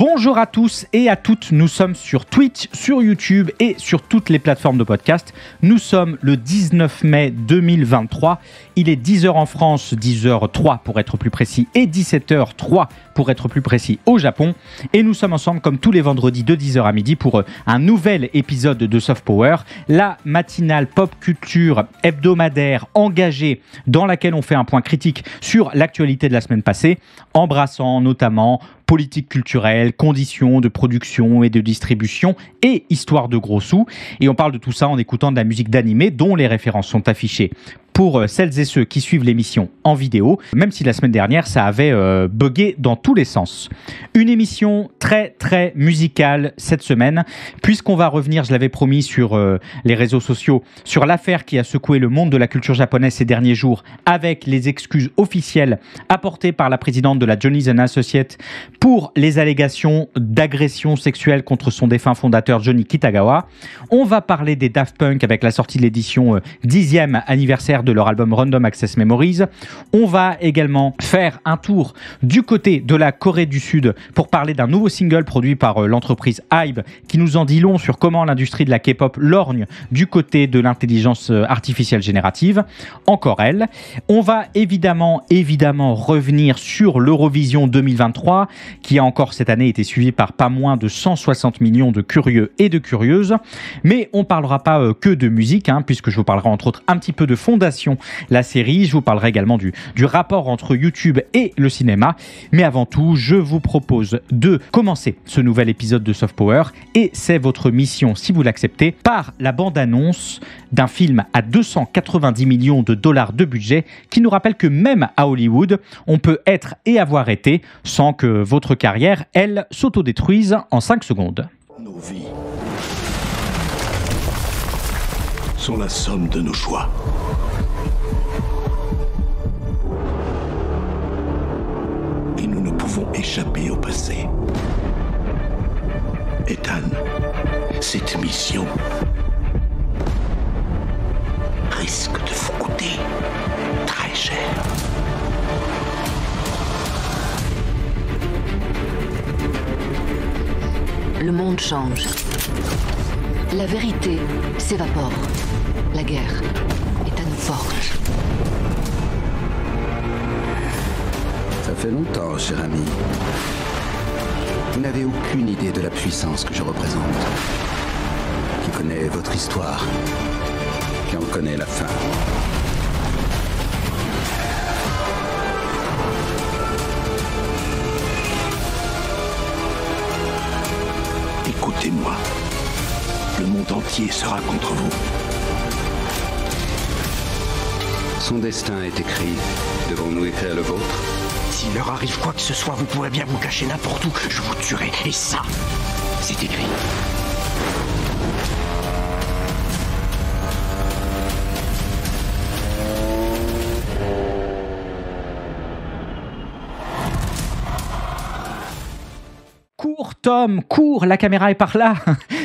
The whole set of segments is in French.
Bonjour à tous et à toutes, nous sommes sur Twitch, sur YouTube et sur toutes les plateformes de podcast. Nous sommes le 19 mai 2023, il est 10h en France, 10h03 pour être plus précis et 17h03 pour être plus précis au Japon. Et nous sommes ensemble comme tous les vendredis de 10h à midi pour un nouvel épisode de Soft Power, la matinale pop culture hebdomadaire engagée dans laquelle on fait un point critique sur l'actualité de la semaine passée, embrassant notamment politique culturelle, conditions de production et de distribution et histoire de gros sous. Et on parle de tout ça en écoutant de la musique d'animé dont les références sont affichées pour celles et ceux qui suivent l'émission en vidéo, même si la semaine dernière ça avait bugué dans tous les sens. Une émission très très musicale cette semaine, puisqu'on va revenir, je l'avais promis sur les réseaux sociaux, sur l'affaire qui a secoué le monde de la culture japonaise ces derniers jours, avec les excuses officielles apportées par la présidente de la Johnny's & Associates pour les allégations d'agression sexuelle contre son défunt fondateur Johnny Kitagawa. On va parler des Daft Punk avec la sortie de l'édition 10e anniversaire de leur album Random Access Memories. On va également faire un tour du côté de la Corée du Sud pour parler d'un nouveau single produit par l'entreprise HYBE qui nous en dit long sur comment l'industrie de la K-pop lorgne du côté de l'intelligence artificielle générative. Encore elle. On va évidemment revenir sur l'Eurovision 2023 qui a encore cette année été suivi par pas moins de 160 millions de curieux et de curieuses. Mais on ne parlera pas que de musique, puisque je vous parlerai entre autres un petit peu de Fondation, la série. Je vous parlerai également du rapport entre YouTube et le cinéma. Mais avant tout, je vous propose de commencer ce nouvel épisode de Soft Power. Et c'est votre mission, si vous l'acceptez, par la bande-annonce d'un film à 290 millions de dollars de budget qui nous rappelle que même à Hollywood, on peut être et avoir été sans que votre carrière, elle, s'autodétruise en 5 secondes. Nos vies sont la somme de nos choix. Et nous ne pouvons échapper au passé. Ethan, cette mission risque de vous coûter très cher. Le monde change. La vérité s'évapore. La guerre est à nos portes. Ça fait longtemps, cher ami. Vous n'avez aucune idée de la puissance que je représente. Qui connaît votre histoire, qui en connaît la fin. Écoutez-moi. Le monde entier sera contre vous. Son destin est écrit. Devons-nous écrire le vôtre? S'il leur arrive quoi que ce soit, vous pourrez bien vous cacher n'importe où. Je vous tuerai. Et ça, c'est écrit. Cours Tom, cours, la caméra est par là.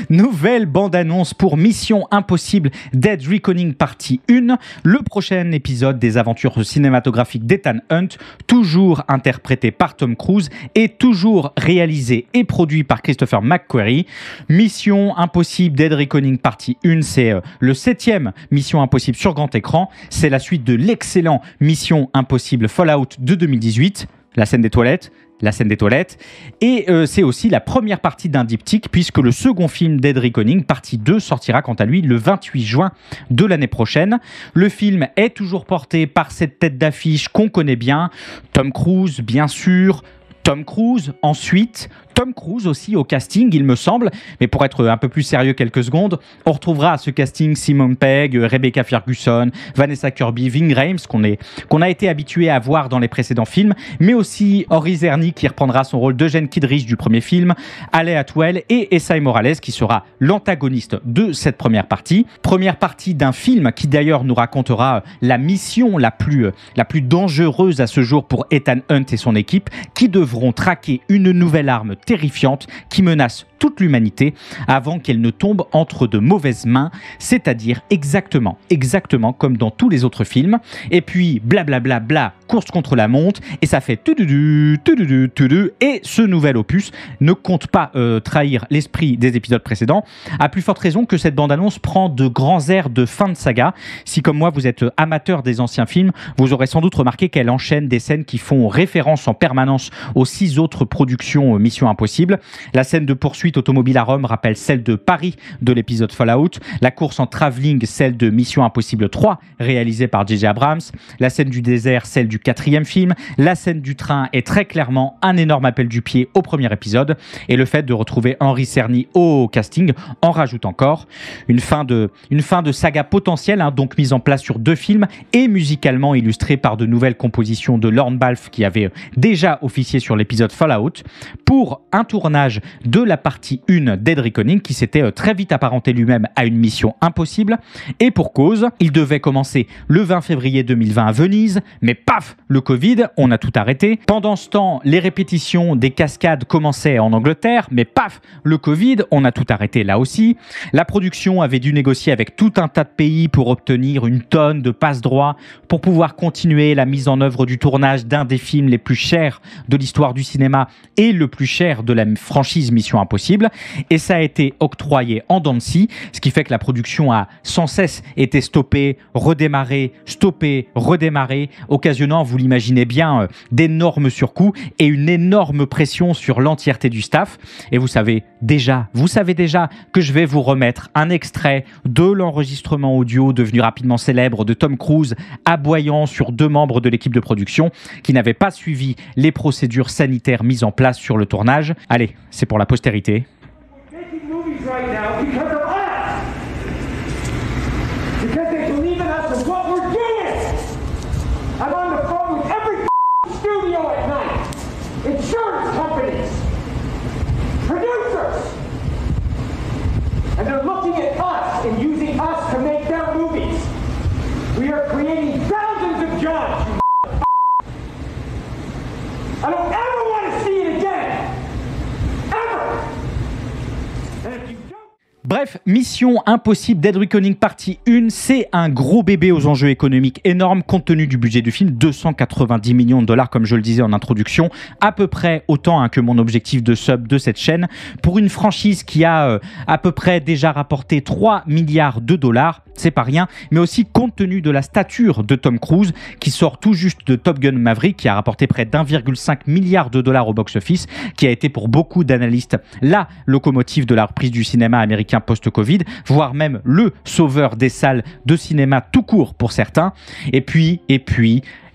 Nouvelle bande-annonce pour Mission Impossible Dead Reckoning Partie 1, le prochain épisode des aventures cinématographiques d'Ethan Hunt, toujours interprété par Tom Cruise et toujours réalisé et produit par Christopher McQuarrie. Mission Impossible Dead Reckoning Partie 1, c'est le 7e Mission Impossible sur grand écran. C'est la suite de l'excellent Mission Impossible Fallout de 2018, la scène des toilettes. Et c'est aussi la première partie d'un diptyque puisque le second film Dead Reckoning, partie 2, sortira quant à lui le 28 juin de l'année prochaine. Le film est toujours porté par cette tête d'affiche qu'on connaît bien, Tom Cruise bien sûr, Tom Cruise ensuite, Tom Cruise aussi au casting, il me semble. Mais pour être un peu plus sérieux quelques secondes, on retrouvera à ce casting Simon Pegg, Rebecca Ferguson, Vanessa Kirby, Ving Rhames, qu'on a été habitué à voir dans les précédents films, mais aussi Henry Czerny qui reprendra son rôle d'Eugène Kidrich du premier film, Hayley Atwell et Esai Morales qui sera l'antagoniste de cette première partie. Première partie d'un film qui d'ailleurs nous racontera la mission la plus dangereuse à ce jour pour Ethan Hunt et son équipe qui devront traquer une nouvelle arme terrifiante qui menace toute l'humanité avant qu'elle ne tombe entre de mauvaises mains, c'est-à-dire exactement comme dans tous les autres films. Et puis blablabla, bla, course contre la montre, et ça fait tududu, et ce nouvel opus ne compte pas trahir l'esprit des épisodes précédents, à plus forte raison que cette bande-annonce prend de grands airs de fin de saga. Si comme moi vous êtes amateur des anciens films, vous aurez sans doute remarqué qu'elle enchaîne des scènes qui font référence en permanence aux 6 autres productions Mission Impossible. La scène de poursuite automobile à Rome rappelle celle de Paris de l'épisode Fallout, la course en travelling celle de Mission Impossible 3 réalisée par J.J. Abrams, la scène du désert celle du 4e film, la scène du train est très clairement un énorme appel du pied au premier épisode, et le fait de retrouver Henry Czerny au casting en rajoute encore. Une fin de saga potentielle, donc mise en place sur 2 films et musicalement illustrée par de nouvelles compositions de Lorne Balfe qui avait déjà officié sur l'épisode Fallout, pour un tournage de la partie 1 Dead Reckoning qui s'était très vite apparenté lui-même à une mission impossible, et pour cause, il devait commencer le 20 février 2020 à Venise, mais paf, le Covid, on a tout arrêté. Pendant ce temps, les répétitions des cascades commençaient en Angleterre, mais paf, le Covid, on a tout arrêté là aussi. La production avait dû négocier avec tout un tas de pays pour obtenir une tonne de passe-droit pour pouvoir continuer la mise en œuvre du tournage d'un des films les plus chers de l'histoire du cinéma et le plus cher de la franchise Mission Impossible, et ça a été octroyé en dents de scie, ce qui fait que la production a sans cesse été stoppée, redémarrée, stoppée, redémarrée, occasionnant, vous l'imaginez bien, d'énormes surcoûts et une énorme pression sur l'entièreté du staff. Et vous savez déjà que je vais vous remettre un extrait de l'enregistrement audio devenu rapidement célèbre de Tom Cruise aboyant sur 2 membres de l'équipe de production qui n'avaient pas suivi les procédures sanitaires mises en place sur le tournage. Allez, c'est pour la postérité. And they're looking at us and using us to make their movies. We are creating thousands of jobs, you I don't ever want to see it again. Ever. And if you don't... Bref, Mission Impossible Dead Reckoning partie 1, c'est un gros bébé aux enjeux économiques énormes compte tenu du budget du film, 290 millions de dollars comme je le disais en introduction, à peu près autant que mon objectif de sub de cette chaîne, pour une franchise qui a à peu près déjà rapporté 3 milliards de dollars, c'est pas rien, mais aussi compte tenu de la stature de Tom Cruise qui sort tout juste de Top Gun Maverick qui a rapporté près d'1,5 milliard de dollars au box-office, qui a été pour beaucoup d'analystes la locomotive de la reprise du cinéma américain post-Covid, voire même le sauveur des salles de cinéma tout court pour certains. Et puis,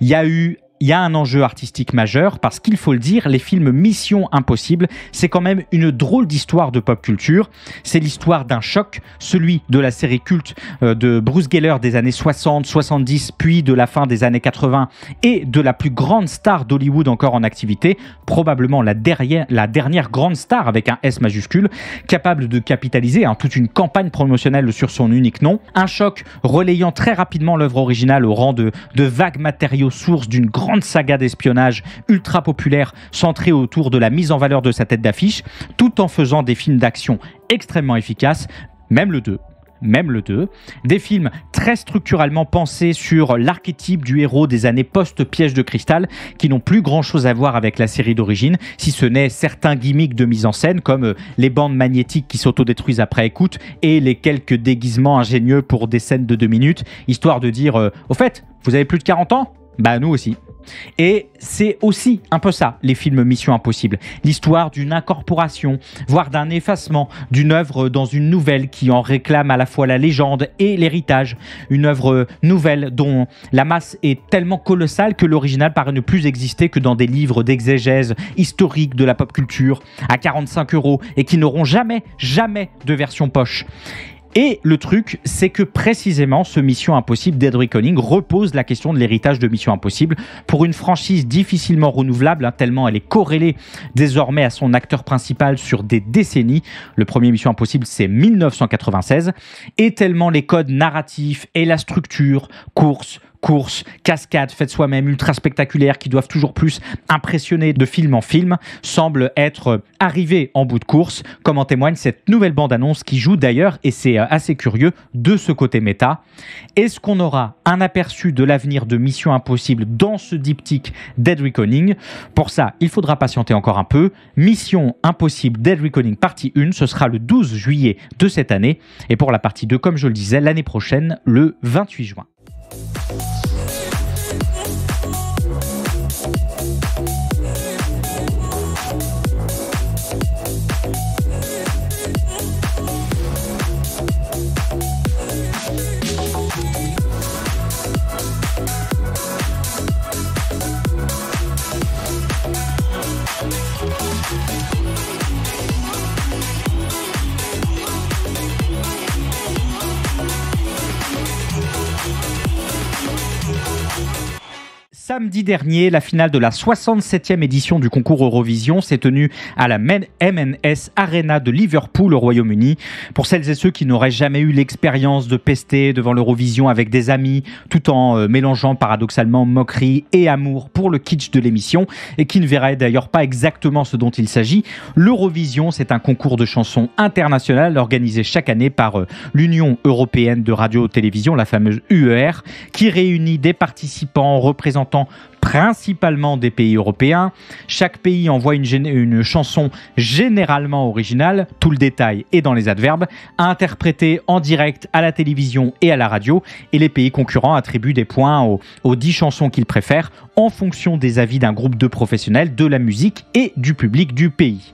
il y a un enjeu artistique majeur parce qu'il faut le dire, les films Mission Impossible, c'est quand même une drôle d'histoire de pop culture. C'est l'histoire d'un choc, celui de la série culte de Bruce Geller des années 60, 70, puis de la fin des années 80 et de la plus grande star d'Hollywood encore en activité, probablement la dernière grande star avec un S majuscule, capable de capitaliser toute une campagne promotionnelle sur son unique nom. Un choc relayant très rapidement l'œuvre originale au rang de vagues matériaux sources d'une grande saga d'espionnage ultra populaire centrée autour de la mise en valeur de sa tête d'affiche, tout en faisant des films d'action extrêmement efficaces, même le 2. Des films très structurellement pensés sur l'archétype du héros des années post-Piège de cristal qui n'ont plus grand chose à voir avec la série d'origine, si ce n'est certains gimmicks de mise en scène comme les bandes magnétiques qui s'autodétruisent après écoute et les quelques déguisements ingénieux pour des scènes de 2 minutes, histoire de dire au fait, vous avez plus de 40 ans ? Bah nous aussi. Et c'est aussi un peu ça, les films Mission Impossible. L'histoire d'une incorporation, voire d'un effacement d'une œuvre dans une nouvelle qui en réclame à la fois la légende et l'héritage. Une œuvre nouvelle dont la masse est tellement colossale que l'original paraît ne plus exister que dans des livres d'exégèse historique de la pop culture à 45 € et qui n'auront jamais de version poche. Et le truc, c'est que précisément ce Mission Impossible Dead Reckoning repose la question de l'héritage de Mission Impossible pour une franchise difficilement renouvelable, tellement elle est corrélée désormais à son acteur principal sur des décennies. Le premier Mission Impossible, c'est 1996. Et tellement les codes narratifs et la structure, course, courses, cascades faites soi-même, ultra spectaculaires, qui doivent toujours plus impressionner de film en film, semblent être arrivés en bout de course, comme en témoigne cette nouvelle bande-annonce qui joue d'ailleurs, et c'est assez curieux, de ce côté méta. Est-ce qu'on aura un aperçu de l'avenir de Mission Impossible dans ce diptyque Dead Reckoning? Pour ça, il faudra patienter encore un peu. Mission Impossible Dead Reckoning partie 1, ce sera le 12 juillet de cette année, et pour la partie 2, comme je le disais, l'année prochaine, le 28 juin. Samedi dernier, la finale de la 67e édition du concours Eurovision s'est tenue à la M&S Arena de Liverpool au Royaume-Uni. Pour celles et ceux qui n'auraient jamais eu l'expérience de pester devant l'Eurovision avec des amis, tout en mélangeant paradoxalement moquerie et amour pour le kitsch de l'émission, et qui ne verraient d'ailleurs pas exactement ce dont il s'agit, l'Eurovision, c'est un concours de chansons international organisé chaque année par l'Union européenne de radio-télévision, la fameuse UER, qui réunit des participants représentant principalement des pays européens. Chaque pays envoie une chanson généralement originale, tout le détail est dans les adverbes, à interpréter en direct à la télévision et à la radio, et les pays concurrents attribuent des points aux 10 chansons qu'ils préfèrent en fonction des avis d'un groupe de professionnels de la musique et du public du pays.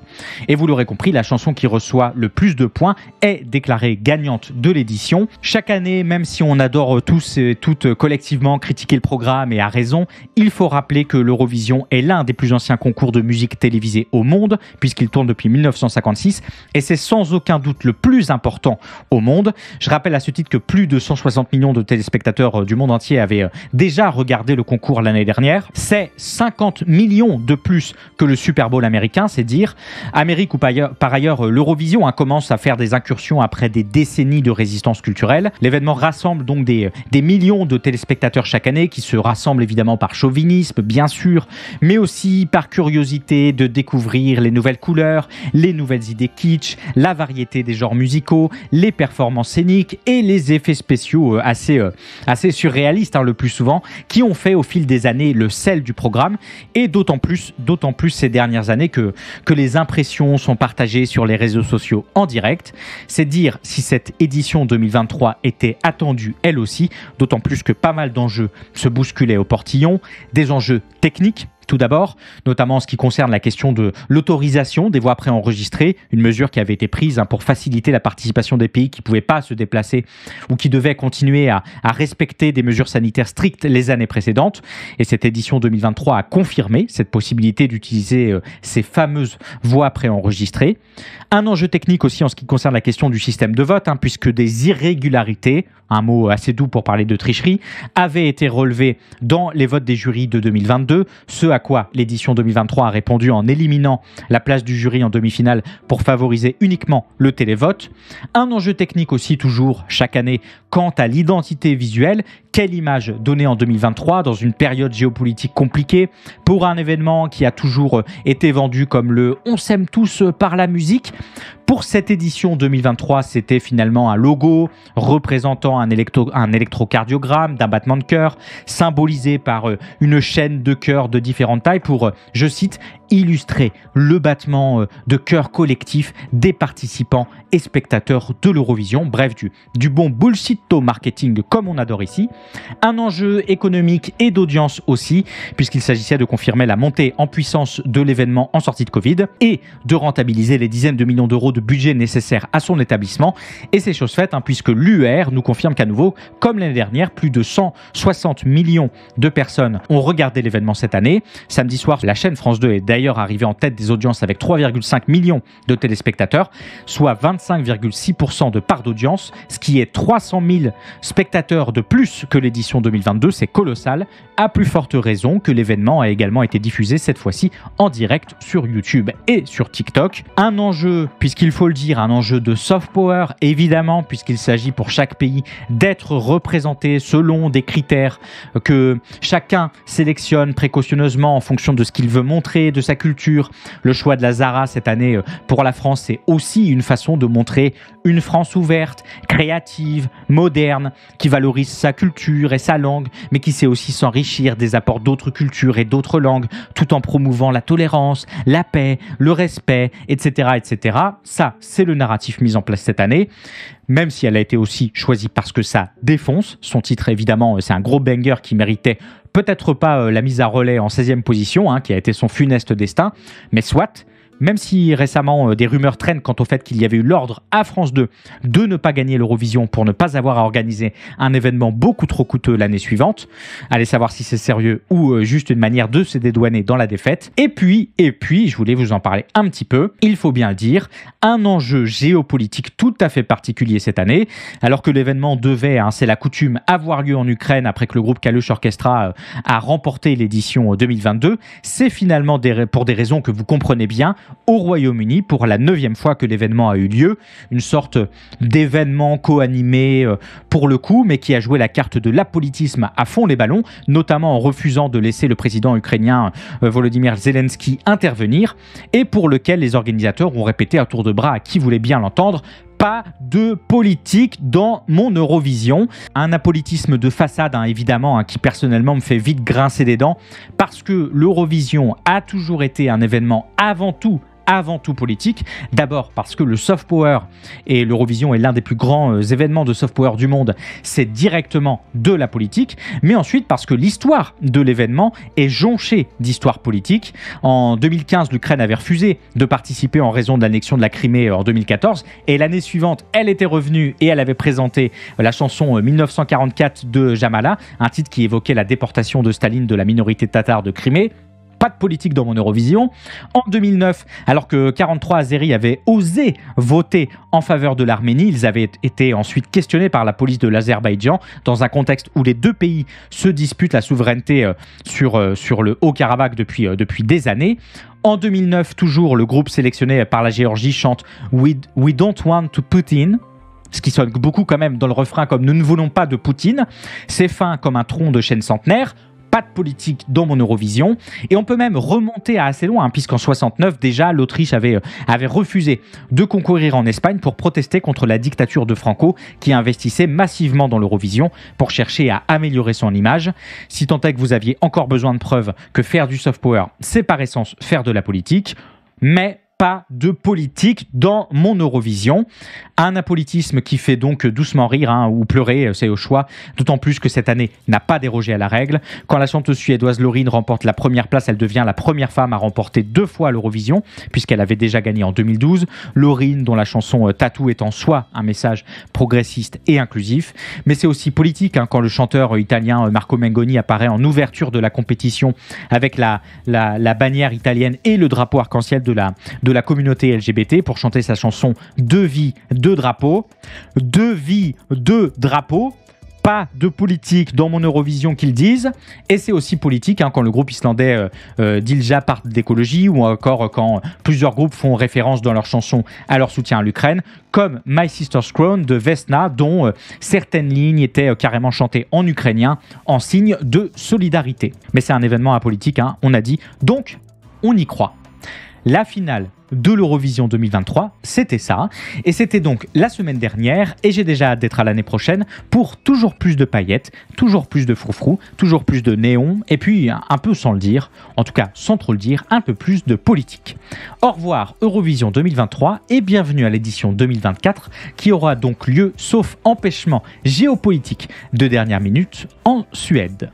Et vous l'aurez compris, la chanson qui reçoit le plus de points est déclarée gagnante de l'édition. Chaque année, même si on adore tous et toutes collectivement critiquer le programme, et à raison, il faut rappeler que l'Eurovision est l'un des plus anciens concours de musique télévisés au monde, puisqu'il tourne depuis 1956, et c'est sans aucun doute le plus important au monde. Je rappelle à ce titre que plus de 160 millions de téléspectateurs du monde entier avaient déjà regardé le concours l'année dernière. C'est 50 millions de plus que le Super Bowl américain, c'est dire. Amérique ou par ailleurs, l'Eurovision commence à faire des incursions après des décennies de résistance culturelle. L'événement rassemble donc des millions de téléspectateurs chaque année, qui se rassemblent évidemment par chauvinisme, bien sûr, mais aussi par curiosité de découvrir les nouvelles couleurs, les nouvelles idées kitsch, la variété des genres musicaux, les performances scéniques et les effets spéciaux assez surréalistes le plus souvent, qui ont fait au fil des années le sel du programme, et d'autant plus ces dernières années que les impressions sont partagées sur les réseaux sociaux en direct. C'est dire si cette édition 2023 était attendue elle aussi, d'autant plus que pas mal d'enjeux se bousculaient au portillon, des enjeux techniques, tout d'abord, notamment en ce qui concerne la question de l'autorisation des voix préenregistrées, une mesure qui avait été prise pour faciliter la participation des pays qui ne pouvaient pas se déplacer ou qui devaient continuer à respecter des mesures sanitaires strictes les années précédentes. Et cette édition 2023 a confirmé cette possibilité d'utiliser ces fameuses voix préenregistrées. Un enjeu technique aussi en ce qui concerne la question du système de vote, puisque des irrégularités, un mot assez doux pour parler de tricherie, avaient été relevées dans les votes des jurys de 2022, ce à quoi l'édition 2023 a répondu en éliminant la place du jury en demi-finale pour favoriser uniquement le télévote. Un enjeu technique aussi toujours chaque année quant à l'identité visuelle. Quelle image donner en 2023 dans une période géopolitique compliquée pour un événement qui a toujours été vendu comme le « on s'aime tous par la musique ». Pour cette édition 2023, c'était finalement un logo représentant un électrocardiogramme d'un battement de cœur, symbolisé par une chaîne de cœurs de différentes tailles pour, je cite, illustrer le battement de cœur collectif des participants et spectateurs de l'Eurovision. Bref, du bon bullshit marketing comme on adore ici. Un enjeu économique et d'audience aussi, puisqu'il s'agissait de confirmer la montée en puissance de l'événement en sortie de Covid et de rentabiliser les dizaines de millions d'euros de budget nécessaire à son établissement. Et c'est chose faite, puisque l'UER nous confirme qu'à nouveau, comme l'année dernière, plus de 160 millions de personnes ont regardé l'événement cette année. Samedi soir, la chaîne France 2 est d'ailleurs arrivée en tête des audiences avec 3,5 millions de téléspectateurs, soit 25,6% de part d'audience, ce qui est 300 000 spectateurs de plus que l'édition 2022, c'est colossal, à plus forte raison que l'événement a également été diffusé cette fois-ci en direct sur YouTube et sur TikTok. Un enjeu, puisqu'il faut le dire, un enjeu de soft power, évidemment, puisqu'il s'agit pour chaque pays d'être représenté selon des critères que chacun sélectionne précautionneusement en fonction de ce qu'il veut montrer, de sa culture. Le choix de la Zara cette année pour la France, c'est aussi une façon de montrer une France ouverte, créative, moderne, qui valorise sa culture et sa langue, mais qui sait aussi s'enrichir des apports d'autres cultures et d'autres langues, tout en promouvant la tolérance, la paix, le respect, etc., etc. Ça, c'est le narratif mis en place cette année, même si elle a été aussi choisie parce que ça défonce. Son titre, évidemment, c'est un gros banger qui méritait peut-être pas la mise à relais en 16e position, qui a été son funeste destin, mais soit. Même si récemment des rumeurs traînent quant au fait qu'il y avait eu l'ordre à France 2 de ne pas gagner l'Eurovision pour ne pas avoir à organiser un événement beaucoup trop coûteux l'année suivante. Allez savoir si c'est sérieux ou juste une manière de se dédouaner dans la défaite. Et puis, je voulais vous en parler un petit peu. Il faut bien le dire, un enjeu géopolitique tout à fait particulier cette année. Alors que l'événement devait, c'est la coutume, avoir lieu en Ukraine après que le groupe Kalush Orchestra a remporté l'édition 2022. C'est finalement pour des raisons que vous comprenez bien, au Royaume-Uni pour la 9e fois que l'événement a eu lieu, une sorte d'événement co-animé pour le coup, mais qui a joué la carte de l'apolitisme à fond les ballons, notamment en refusant de laisser le président ukrainien Volodymyr Zelensky intervenir, et pour lequel les organisateurs ont répété à tour de bras à qui voulait bien l'entendre: pas de politique dans mon Eurovision. Un apolitisme de façade, évidemment, qui personnellement me fait vite grincer des dents, parce que l'Eurovision a toujours été un événement avant tout politique. D'abord parce que le soft power, et l'Eurovision est l'un des plus grands événements de soft power du monde, c'est directement de la politique, mais ensuite parce que l'histoire de l'événement est jonchée d'histoire politique. En 2015, l'Ukraine avait refusé de participer en raison de l'annexion de la Crimée en 2014, et l'année suivante, elle était revenue et elle avait présenté la chanson 1944 de Jamala, un titre qui évoquait la déportation de Staline de la minorité tatare de Crimée. Pas de politique dans mon Eurovision. En 2009, alors que 43 Azéris avaient osé voter en faveur de l'Arménie, ils avaient été ensuite questionnés par la police de l'Azerbaïdjan dans un contexte où les deux pays se disputent la souveraineté sur le Haut-Karabakh depuis des années. En 2009, toujours, le groupe sélectionné par la Géorgie chante « We don't want to Putin », ce qui sonne beaucoup quand même dans le refrain comme « Nous ne voulons pas de Poutine ». C'est fin comme un tronc de chêne centenaire. Pas de politique dans mon Eurovision. Et on peut même remonter à assez loin, puisqu'en 69, déjà, l'Autriche avait refusé de concourir en Espagne pour protester contre la dictature de Franco, qui investissait massivement dans l'Eurovision pour chercher à améliorer son image. Si tant est que vous aviez encore besoin de preuves que faire du soft power, c'est par essence faire de la politique, mais pas de politique dans mon Eurovision. Un apolitisme qui fait donc doucement rire ou pleurer, c'est au choix, d'autant plus que cette année n'a pas dérogé à la règle. Quand la chanteuse suédoise Loreen remporte la première place, elle devient la première femme à remporter 2 fois l'Eurovision, puisqu'elle avait déjà gagné en 2012. Loreen, dont la chanson Tattoo est en soi un message progressiste et inclusif. Mais c'est aussi politique quand le chanteur italien Marco Mengoni apparaît en ouverture de la compétition avec la bannière italienne et le drapeau arc-en-ciel de la communauté LGBT pour chanter sa chanson « Deux vies, deux drapeaux ». Deux vies, deux drapeaux. Pas de politique dans mon Eurovision qu'ils disent. Et c'est aussi politique quand le groupe islandais Dilja parle d'écologie, ou encore quand plusieurs groupes font référence dans leurs chansons à leur soutien à l'Ukraine, comme My Sister's Crown de Vesna, dont certaines lignes étaient carrément chantées en ukrainien en signe de solidarité. Mais c'est un événement apolitique, on a dit, donc on y croit. La finale de l'Eurovision 2023, c'était ça. Et c'était donc la semaine dernière. Et j'ai déjà hâte d'être à l'année prochaine pour toujours plus de paillettes, toujours plus de froufrou, toujours plus de néon. Et puis, un peu sans le dire, en tout cas sans trop le dire, un peu plus de politique. Au revoir Eurovision 2023 et bienvenue à l'édition 2024 qui aura donc lieu, sauf empêchement géopolitique de dernière minute, en Suède.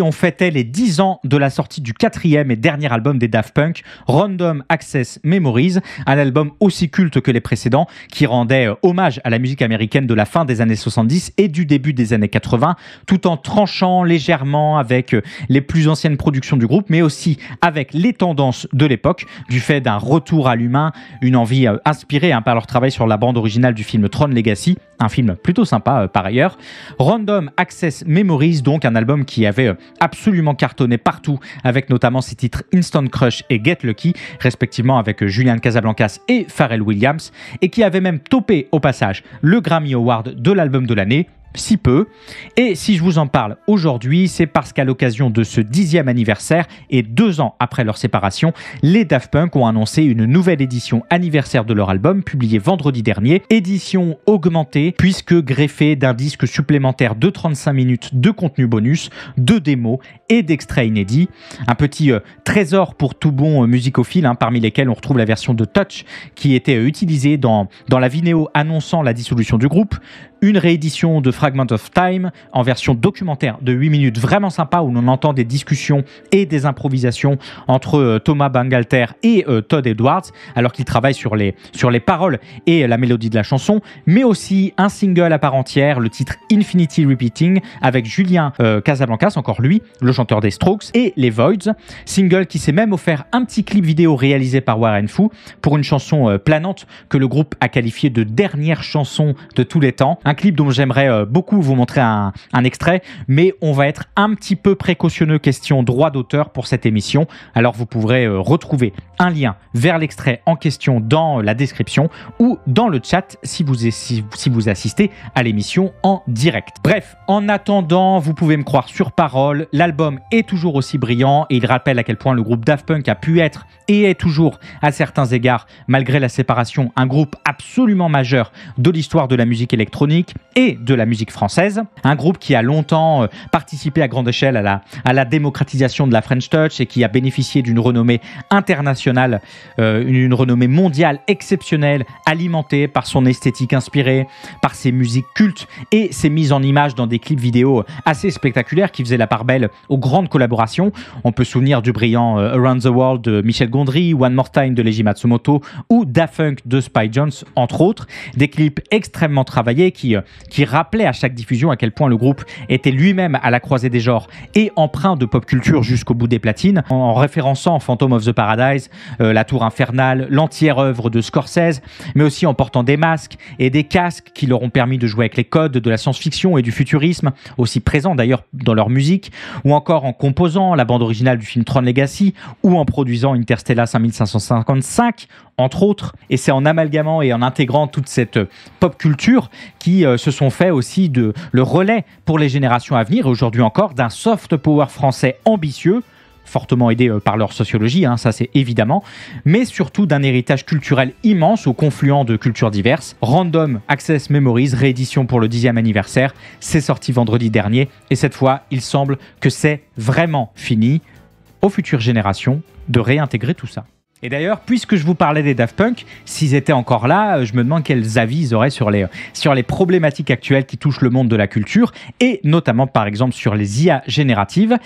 On fêtait les 10 ans de la sortie du 4e et dernier album des Daft Punk, Random Access Memories, un album aussi culte que les précédents qui rendait hommage à la musique américaine de la fin des années 70 et du début des années 80, tout en tranchant légèrement avec les plus anciennes productions du groupe, mais aussi avec les tendances de l'époque, du fait d'un retour à l'humain, une envie inspirée par leur travail sur la bande originale du film Tron Legacy, un film plutôt sympa par ailleurs. Random Access Memories, donc un album qui avait absolument cartonné partout, avec notamment ses titres Instant Crush et Get Lucky, respectivement avec Julian Casablancas et Pharrell Williams, et qui avait même topé au passage le Grammy Award de l'album de l'année. Si peu. Et si je vous en parle aujourd'hui, c'est parce qu'à l'occasion de ce 10e anniversaire et 2 ans après leur séparation, les Daft Punk ont annoncé une nouvelle édition anniversaire de leur album, publiée vendredi dernier. Édition augmentée, puisque greffée d'un disque supplémentaire de 35 minutes de contenu bonus, de démos et d'extraits inédits. Un petit trésor pour tout bon musicophile, parmi lesquels on retrouve la version de Touch qui était utilisée dans la vidéo annonçant la dissolution du groupe. Une réédition de Fragment of Time en version documentaire de 8 minutes, vraiment sympa, où l'on entend des discussions et des improvisations entre Thomas Bangalter et Todd Edwards, alors qu'ils travaillent sur les paroles et la mélodie de la chanson, mais aussi un single à part entière, le titre Infinity Repeating, avec Julien Casablancas, encore lui, le chanteur des Strokes, et les Voids, single qui s'est même offert un petit clip vidéo réalisé par Warren Fu pour une chanson planante que le groupe a qualifiée de dernière chanson de tous les temps. Un clip dont j'aimerais beaucoup vous montrer un extrait, mais on va être un petit peu précautionneux question droit d'auteur pour cette émission. Alors vous pourrez retrouver un lien vers l'extrait en question dans la description ou dans le chat si vous assistez à l'émission en direct. Bref, en attendant, vous pouvez me croire sur parole, l'album est toujours aussi brillant et il rappelle à quel point le groupe Daft Punk a pu être et est toujours, à certains égards, malgré la séparation, un groupe absolument majeur de l'histoire de la musique électronique et de la musique française. Un groupe qui a longtemps participé à grande échelle à la démocratisation de la French Touch et qui a bénéficié d'une renommée internationale, une renommée mondiale exceptionnelle, alimentée par son esthétique inspirée, par ses musiques cultes et ses mises en image dans des clips vidéo assez spectaculaires qui faisaient la part belle aux grandes collaborations. On peut se souvenir du brillant Around the World de Michel Gondry, One More Time de Leiji Matsumoto ou Da Funk de Spy Jones, entre autres. Des clips extrêmement travaillés qui rappelaient à chaque diffusion à quel point le groupe était lui-même à la croisée des genres et empreint de pop culture jusqu'au bout des platines, en référençant Phantom of the Paradise, La Tour Infernale, l'entière œuvre de Scorsese, mais aussi en portant des masques et des casques qui leur ont permis de jouer avec les codes de la science-fiction et du futurisme, aussi présents d'ailleurs dans leur musique, ou encore en composant la bande originale du film Tron Legacy, ou en produisant Interstellar 5555, entre autres. Et c'est en amalgamant et en intégrant toute cette pop culture qui se sont fait aussi le relais pour les générations à venir, et aujourd'hui encore, d'un soft power français ambitieux, fortement aidé par leur sociologie, ça c'est évidemment, mais surtout d'un héritage culturel immense au confluent de cultures diverses. Random Access Memories, réédition pour le 10e anniversaire, c'est sorti vendredi dernier, et cette fois, il semble que c'est vraiment fini, aux futures générations, de réintégrer tout ça. Et d'ailleurs, puisque je vous parlais des Daft Punk, s'ils étaient encore là, je me demande quels avis ils auraient sur les problématiques actuelles qui touchent le monde de la culture, et notamment par exemple sur les IA génératives.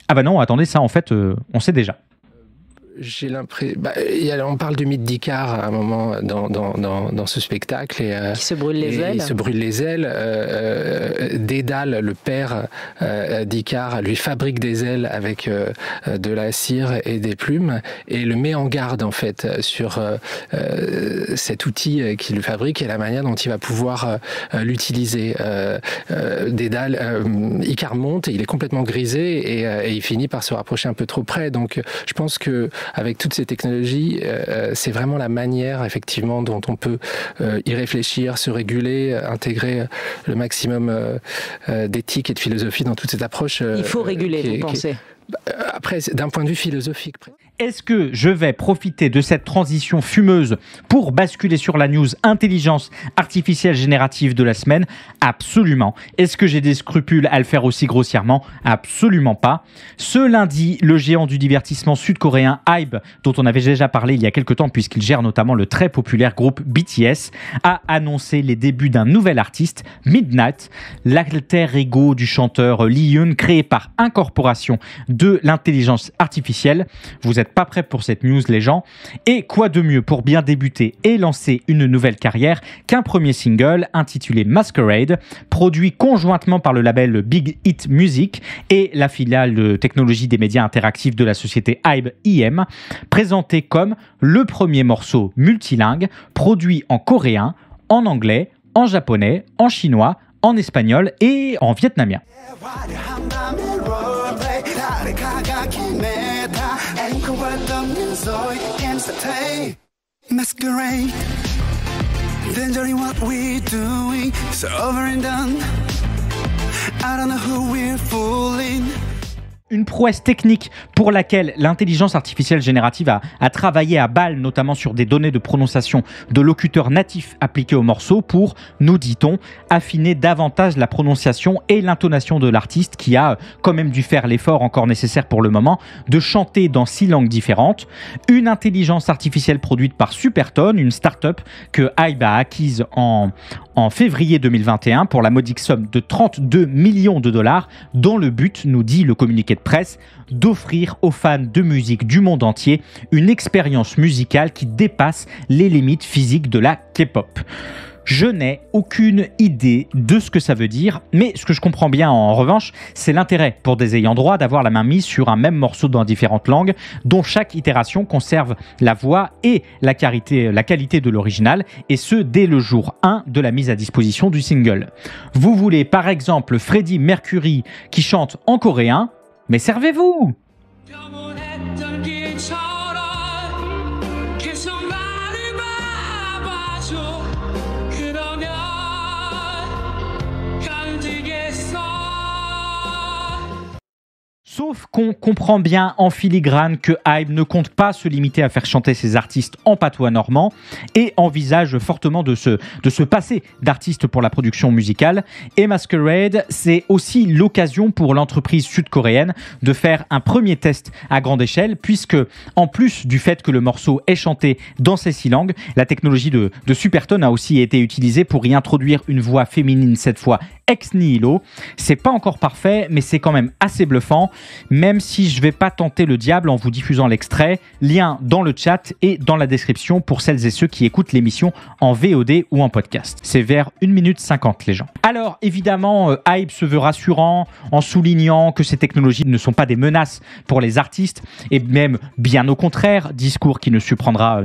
Ah bah non, attendez, ça en fait, on sait déjà. J'ai l'impression... on parle du mythe d'Icare à un moment dans ce spectacle. Qui se brûle les ailes. Il se brûle les ailes. Dédale, le père d'Icare, lui fabrique des ailes avec de la cire et des plumes et le met en garde en fait sur cet outil qu'il lui fabrique et la manière dont il va pouvoir l'utiliser. Dédale, Icare monte et il est complètement grisé et il finit par se rapprocher un peu trop près. Donc je pense que avec toutes ces technologies, c'est vraiment la manière effectivement dont on peut y réfléchir, se réguler, intégrer le maximum d'éthique et de philosophie dans toute cette approche. Il faut réguler, vous pensez ? Après, d'un point de vue philosophique. Est-ce que je vais profiter de cette transition fumeuse pour basculer sur la news intelligence artificielle générative de la semaine? Absolument. Est-ce que j'ai des scrupules à le faire aussi grossièrement? Absolument pas. Ce lundi, le géant du divertissement sud-coréen HYBE, dont on avait déjà parlé il y a quelques temps puisqu'il gère notamment le très populaire groupe BTS, a annoncé les débuts d'un nouvel artiste, Midnight, l'alter ego du chanteur Lee Yoon, créé par incorporation de l'intelligence artificielle. Vous êtes pas prêts pour cette news, les gens. Et quoi de mieux pour bien débuter et lancer une nouvelle carrière qu'un premier single intitulé Masquerade, produit conjointement par le label Big Hit Music et la filiale de technologie des médias interactifs de la société HYBE IM, présenté comme le premier morceau multilingue produit en coréen, en anglais, en japonais, en chinois, en espagnol et en vietnamien. Masquerade, then what we're doing is over and done. I don't know who we're fooling. Une prouesse technique pour laquelle l'intelligence artificielle générative a travaillé à Bâle, notamment sur des données de prononciation de locuteurs natifs appliqués au morceau pour, nous dit-on, affiner davantage la prononciation et l'intonation de l'artiste qui a quand même dû faire l'effort encore nécessaire pour le moment de chanter dans 6 langues différentes. Une intelligence artificielle produite par Supertone, une start-up que HYBE a acquise en février 2021 pour la modique somme de 32 millions de dollars dans le but, nous dit le communiqué de presse, d'offrir aux fans de musique du monde entier une expérience musicale qui dépasse les limites physiques de la K-pop. Je n'ai aucune idée de ce que ça veut dire, mais ce que je comprends bien en revanche, c'est l'intérêt pour des ayants droit d'avoir la main mise sur un même morceau dans différentes langues, dont chaque itération conserve la voix et la qualité de l'original, et ce dès le jour 1 de la mise à disposition du single. Vous voulez par exemple Freddie Mercury qui chante en coréen, mais servez-vous! Sauf qu'on comprend bien en filigrane que HYBE ne compte pas se limiter à faire chanter ses artistes en patois normand et envisage fortement de se passer d'artistes pour la production musicale. Et Masquerade, c'est aussi l'occasion pour l'entreprise sud-coréenne de faire un premier test à grande échelle, puisque en plus du fait que le morceau est chanté dans ces 6 langues, la technologie de Supertone a aussi été utilisée pour y introduire une voix féminine, cette fois ex nihilo. C'est pas encore parfait, mais c'est quand même assez bluffant, même si je vais pas tenter le diable en vous diffusant l'extrait. Lien dans le chat et dans la description pour celles et ceux qui écoutent l'émission en VOD ou en podcast. C'est vers 1 minute 50, les gens. Alors, évidemment, HYBE se veut rassurant en soulignant que ces technologies ne sont pas des menaces pour les artistes, et même bien au contraire, discours qui ne surprendra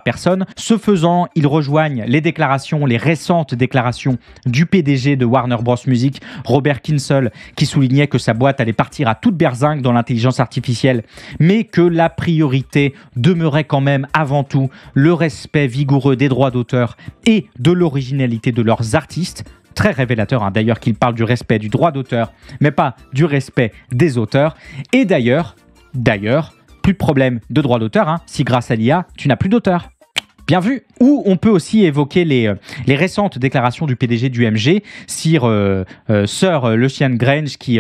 personne. Ce faisant, ils rejoignent les récentes déclarations du PDG de Warner Bros Music, Robert Kyncl, qui soulignait que sa boîte allait partir à toute berzingue dans l'intelligence artificielle, mais que la priorité demeurait quand même avant tout le respect vigoureux des droits d'auteur et de l'originalité de leurs artistes. Très révélateur d'ailleurs qu'il parle du respect du droit d'auteur, mais pas du respect des auteurs. Et d'ailleurs, plus de problème de droit d'auteur, si grâce à l'IA, tu n'as plus d'auteur. Bien vu. Ou on peut aussi évoquer les récentes déclarations du PDG du MG, Sir Lucian Grainge, qui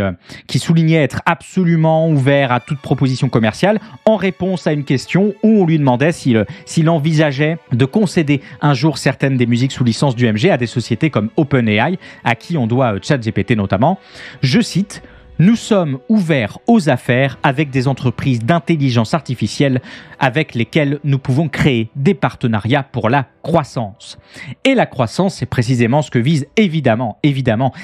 soulignait être absolument ouvert à toute proposition commerciale en réponse à une question où on lui demandait s'il envisageait de concéder un jour certaines des musiques sous licence du MG à des sociétés comme OpenAI, à qui on doit ChatGPT notamment. Je cite: « Nous sommes ouverts aux affaires avec des entreprises d'intelligence artificielle avec lesquelles nous pouvons créer des partenariats pour la croissance. » Et la croissance, c'est précisément ce que visent évidemment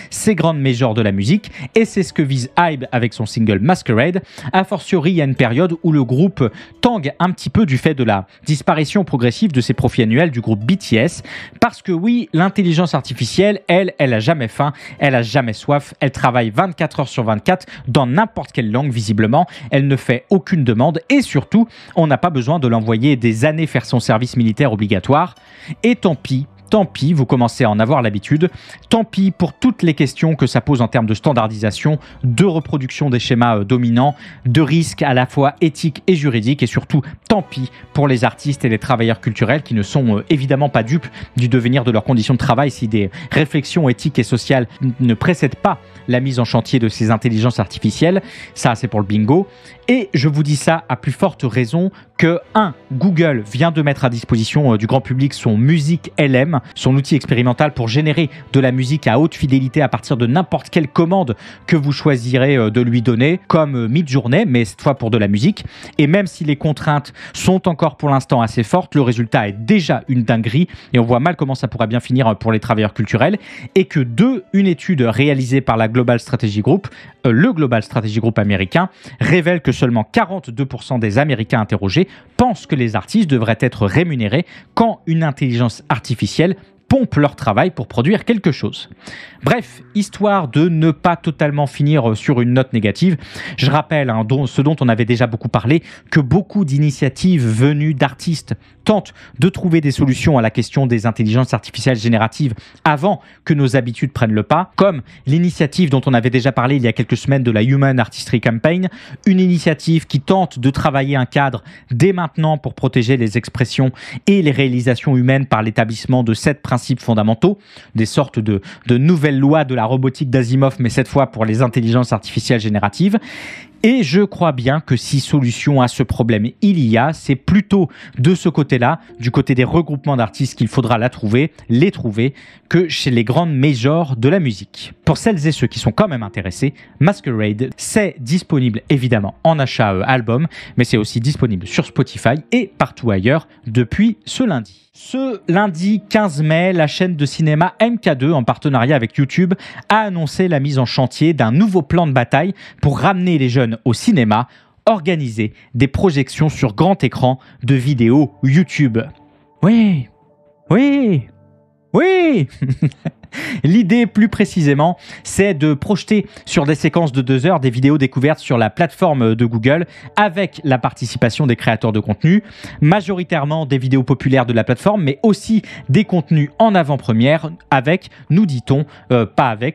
ces grandes majors de la musique, et c'est ce que vise HYBE avec son single Masquerade, a fortiori à une période où le groupe tangue un petit peu du fait de la disparition progressive de ses profits annuels du groupe BTS, parce que oui, l'intelligence artificielle, elle a jamais faim, elle a jamais soif, elle travaille 24 heures sur 24 dans n'importe quelle langue visiblement, elle ne fait aucune demande et surtout, on n'a pas besoin de l'envoyer des années faire son service militaire obligatoire. Et tant pis tant pis, vous commencez à en avoir l'habitude. Tant pis pour toutes les questions que ça pose en termes de standardisation, de reproduction des schémas dominants, de risques à la fois éthiques et juridiques, et surtout, tant pis pour les artistes et les travailleurs culturels qui ne sont évidemment pas dupes du devenir de leurs conditions de travail si des réflexions éthiques et sociales ne précèdent pas la mise en chantier de ces intelligences artificielles. Ça, c'est pour le bingo. Et je vous dis ça à plus forte raison que 1. Google vient de mettre à disposition du grand public son Music LM, son outil expérimental pour générer de la musique à haute fidélité à partir de n'importe quelle commande que vous choisirez de lui donner, comme Midjourney, mais cette fois pour de la musique. Et même si les contraintes sont encore pour l'instant assez fortes, le résultat est déjà une dinguerie et on voit mal comment ça pourrait bien finir pour les travailleurs culturels. Et que 2. Une étude réalisée par la Global Strategy Group, le Global Strategy Group américain, révèle que seulement 42% des Américains interrogés pensent que les artistes devraient être rémunérés quand une intelligence artificielle pompe leur travail pour produire quelque chose. Bref, histoire de ne pas totalement finir sur une note négative, je rappelle ce dont on avait déjà beaucoup parlé, que beaucoup d'initiatives venues d'artistes tentent de trouver des solutions à la question des intelligences artificielles génératives avant que nos habitudes prennent le pas, comme l'initiative dont on avait déjà parlé il y a quelques semaines de la Human Artistry Campaign, une initiative qui tente de travailler un cadre dès maintenant pour protéger les expressions et les réalisations humaines par l'établissement de 7 principes fondamentaux, des sortes de nouvelles lois de la robotique d'Asimov, mais cette fois pour les intelligences artificielles génératives. Et je crois bien que si solution à ce problème il y a, c'est plutôt de ce côté-là, du côté des regroupements d'artistes qu'il faudra les trouver, que chez les grandes majors de la musique. Pour celles et ceux qui sont quand même intéressés, Masquerade, c'est disponible évidemment en achat album, mais c'est aussi disponible sur Spotify et partout ailleurs depuis ce lundi. Ce lundi 15 mai, la chaîne de cinéma MK2, en partenariat avec YouTube, a annoncé la mise en chantier d'un nouveau plan de bataille pour ramener les jeunes au cinéma, organiser des projections sur grand écran de vidéos YouTube. Oui. L'idée, plus précisément, c'est de projeter sur des séquences de 2 heures des vidéos découvertes sur la plateforme de Google avec la participation des créateurs de contenu, majoritairement des vidéos populaires de la plateforme, mais aussi des contenus en avant-première avec, nous dit-on,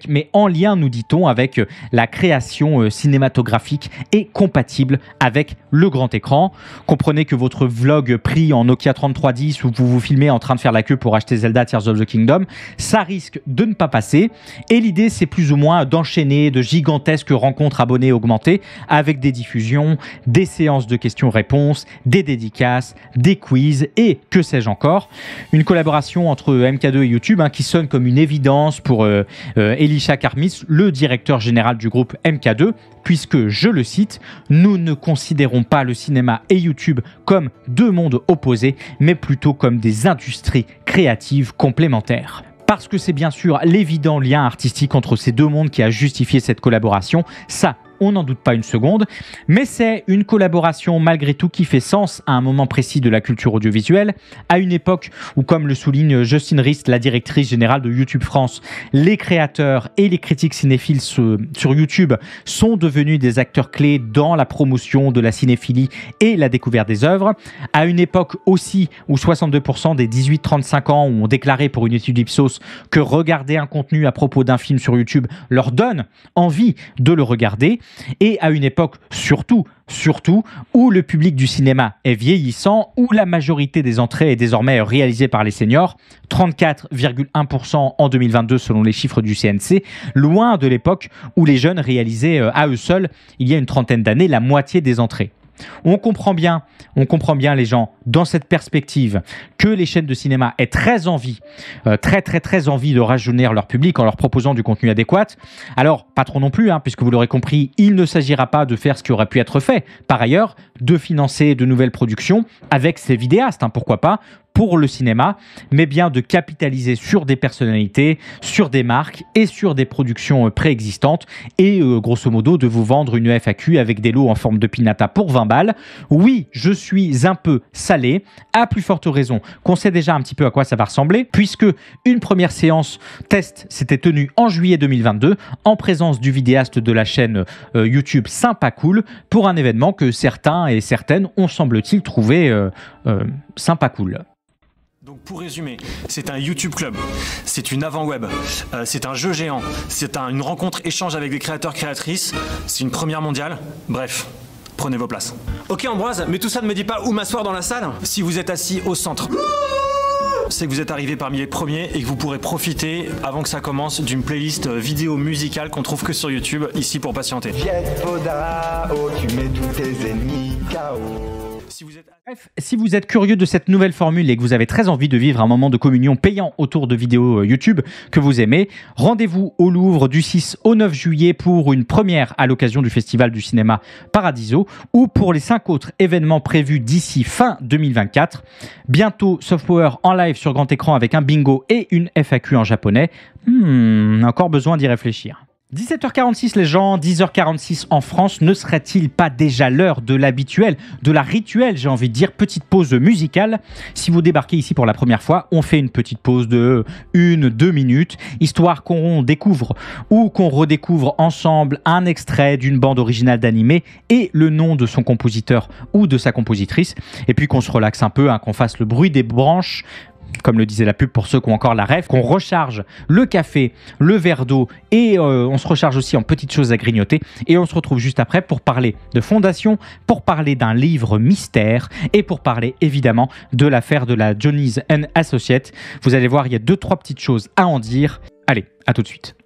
mais en lien, nous dit-on, avec la création cinématographique et compatible avec le grand écran. Comprenez que votre vlog pris en Nokia 3310 où vous vous filmez en train de faire la queue pour acheter Zelda Tears of the Kingdom, ça risque de ne pas passer. Et l'idée, c'est plus ou moins d'enchaîner de gigantesques rencontres abonnés augmentées avec des diffusions, des séances de questions-réponses, des dédicaces, des quiz et que sais-je encore. Une collaboration entre MK2 et YouTube qui sonne comme une évidence pour Elisha Karmitz, le directeur général du groupe MK2, puisque, je le cite, « Nous ne considérons pas le cinéma et YouTube comme 2 mondes opposés, mais plutôt comme des industries créatives complémentaires. » Parce que c'est bien sûr l'évident lien artistique entre ces 2 mondes qui a justifié cette collaboration, ça, on n'en doute pas une seconde, mais c'est une collaboration malgré tout qui fait sens à un moment précis de la culture audiovisuelle, à une époque où, comme le souligne Justine Rist, la directrice générale de YouTube France, les créateurs et les critiques cinéphiles sur YouTube sont devenus des acteurs clés dans la promotion de la cinéphilie et la découverte des œuvres, à une époque aussi où 62% des 18-35 ans ont déclaré pour une étude Ipsos que regarder un contenu à propos d'un film sur YouTube leur donne envie de le regarder, et à une époque surtout où le public du cinéma est vieillissant, où la majorité des entrées est désormais réalisée par les seniors, 34,1% en 2022 selon les chiffres du CNC, loin de l'époque où les jeunes réalisaient à eux seuls, il y a une trentaine d'années, la moitié des entrées. On comprend bien les gens dans cette perspective que les chaînes de cinéma aient très envie de rajeunir leur public en leur proposant du contenu adéquat. Alors, pas trop non plus, puisque vous l'aurez compris, il ne s'agira pas de faire ce qui aurait pu être fait. Par ailleurs, de financer de nouvelles productions avec ces vidéastes, pourquoi pas, pour le cinéma, mais bien de capitaliser sur des personnalités, sur des marques et sur des productions préexistantes et grosso modo de vous vendre une FAQ avec des lots en forme de piñata pour 20 balles. Oui, je suis un peu salé, à plus forte raison qu'on sait déjà un petit peu à quoi ça va ressembler, puisque une première séance test s'était tenue en juillet 2022 en présence du vidéaste de la chaîne YouTube Sympa Cool pour un événement que certains et certaines ont semble-t-il trouvé sympa cool. Donc pour résumer, c'est un YouTube Club, c'est une avant-web, c'est un jeu géant, c'est une rencontre échange avec des créateurs créatrices, c'est une première mondiale, bref, prenez vos places. Ok Ambroise, mais tout ça ne me dit pas où m'asseoir dans la salle. Si vous êtes assis au centre, c'est que vous êtes arrivé parmi les premiers et que vous pourrez profiter, avant que ça commence, d'une playlist vidéo musicale qu'on trouve que sur YouTube, ici pour patienter. Tu mets tous tes ennemis KO. Bref, si vous êtes curieux de cette nouvelle formule et que vous avez très envie de vivre un moment de communion payant autour de vidéos YouTube que vous aimez, rendez-vous au Louvre du 6 au 9 juillet pour une première à l'occasion du Festival du cinéma Paradiso ou pour les 5 autres événements prévus d'ici fin 2024. Bientôt, Soft Power en live sur grand écran avec un bingo et une FAQ en japonais. Encore besoin d'y réfléchir. 17h46 les gens, 10h46 en France, ne serait-il pas déjà l'heure de l'habituel, de la rituelle, j'ai envie de dire, petite pause musicale? Si vous débarquez ici pour la première fois, on fait une petite pause de 1-2 minutes, histoire qu'on découvre ou qu'on redécouvre ensemble un extrait d'une bande originale d'animé et le nom de son compositeur ou de sa compositrice, et puis qu'on se relaxe un peu, qu'on fasse le bruit des branches, comme le disait la pub pour ceux qui ont encore la rêve, qu'on recharge le café, le verre d'eau et on se recharge aussi en petites choses à grignoter. Et on se retrouve juste après pour parler de Fondation, pour parler d'un livre mystère et pour parler évidemment de l'affaire de la Johnny's & Associates. Vous allez voir, il y a 2-3 petites choses à en dire. Allez, à tout de suite.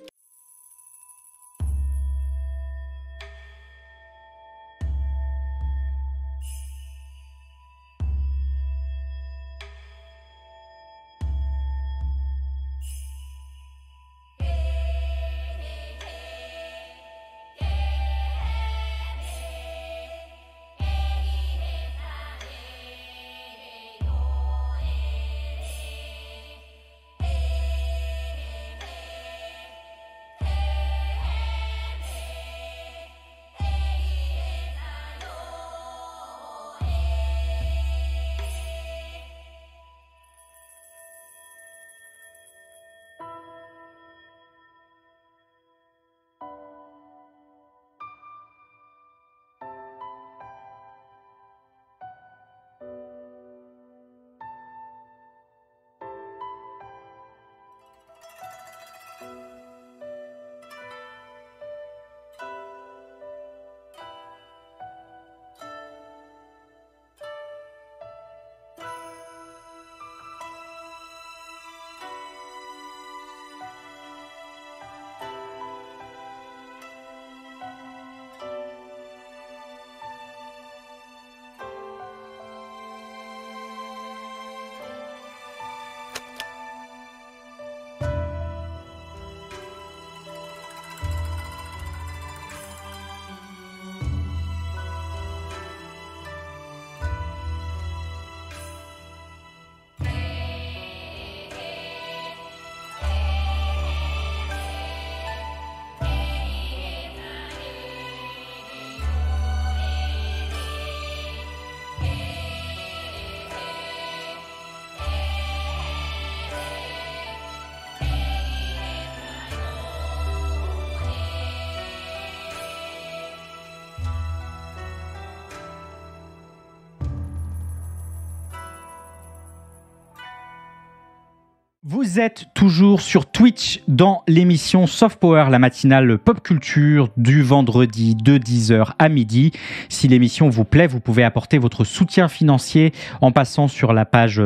Vous êtes toujours sur Twitch dans l'émission Soft Power, la matinale pop culture du vendredi de 10h à midi. Si l'émission vous plaît, vous pouvez apporter votre soutien financier en passant sur la page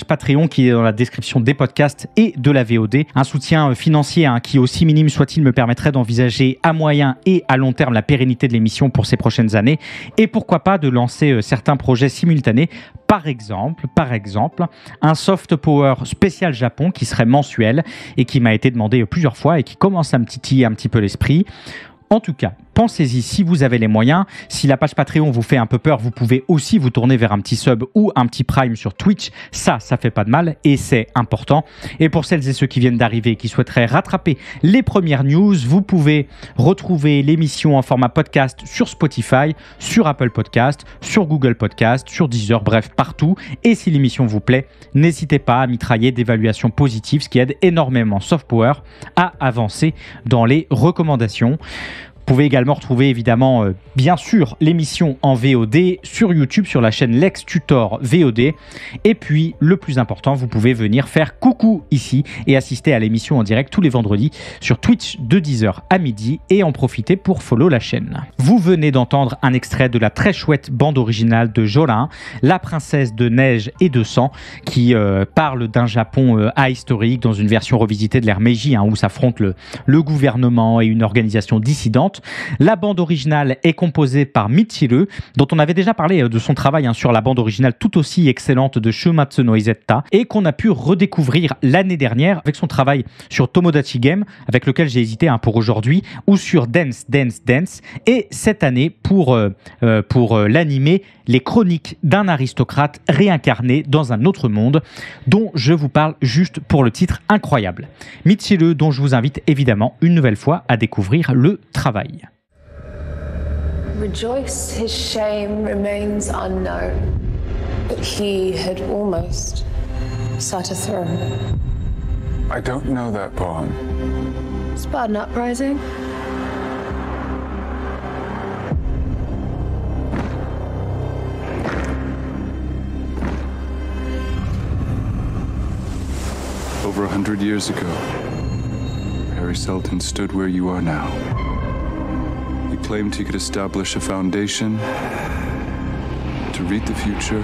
Patreon qui est dans la description des podcasts et de la VOD. Un soutien financier qui, aussi minime soit-il, me permettrait d'envisager à moyen et à long terme la pérennité de l'émission pour ces prochaines années et pourquoi pas de lancer certains projets simultanés. Par exemple, un Soft Power spécial Japon qui serait mensuel et qui m'a été demandé plusieurs fois et qui commence à me titiller un petit peu l'esprit. En tout cas, pensez-y si vous avez les moyens. Si la page Patreon vous fait un peu peur, vous pouvez aussi vous tourner vers un petit sub ou un petit prime sur Twitch. Ça fait pas de mal et c'est important. Et pour celles et ceux qui viennent d'arriver et qui souhaiteraient rattraper les premières news, vous pouvez retrouver l'émission en format podcast sur Spotify, sur Apple Podcast, sur Google Podcast, sur Deezer, bref, partout. Et si l'émission vous plaît, n'hésitez pas à mitrailler d'évaluations positives, ce qui aide énormément Soft Power à avancer dans les recommandations. pouvez également retrouver évidemment, bien sûr, l'émission en VOD sur YouTube, sur la chaîne Lex Tutor VOD. Et puis, le plus important, vous pouvez venir faire coucou ici et assister à l'émission en direct tous les vendredis sur Twitch de 10h à midi et en profiter pour follow la chaîne. Vous venez d'entendre un extrait de la très chouette bande originale de Jolin, la princesse de neige et de sang, qui parle d'un Japon ahistorique dans une version revisitée de l'ère Meiji, où s'affrontent le gouvernement et une organisation dissidente. La bande originale est composée par Michiru, dont on avait déjà parlé de son travail sur la bande originale tout aussi excellente de Shumatsu no Izetta, et qu'on a pu redécouvrir l'année dernière avec son travail sur Tomodachi Game, avec lequel j'ai hésité pour aujourd'hui, ou sur Dance Dance Dance, et cette année pour l'animé Les Chroniques d'un aristocrate réincarné dans un autre monde, dont je vous parle juste pour le titre incroyable. Michiru, dont je vous invite évidemment une nouvelle fois à découvrir le travail. Rejoice, his shame remains unknown, but he had almost sought a throne. I don't know that poem. Spartan Uprising? Over 100 years ago, Harry Sultan stood where you are now. He claimed he could establish a foundation to read the future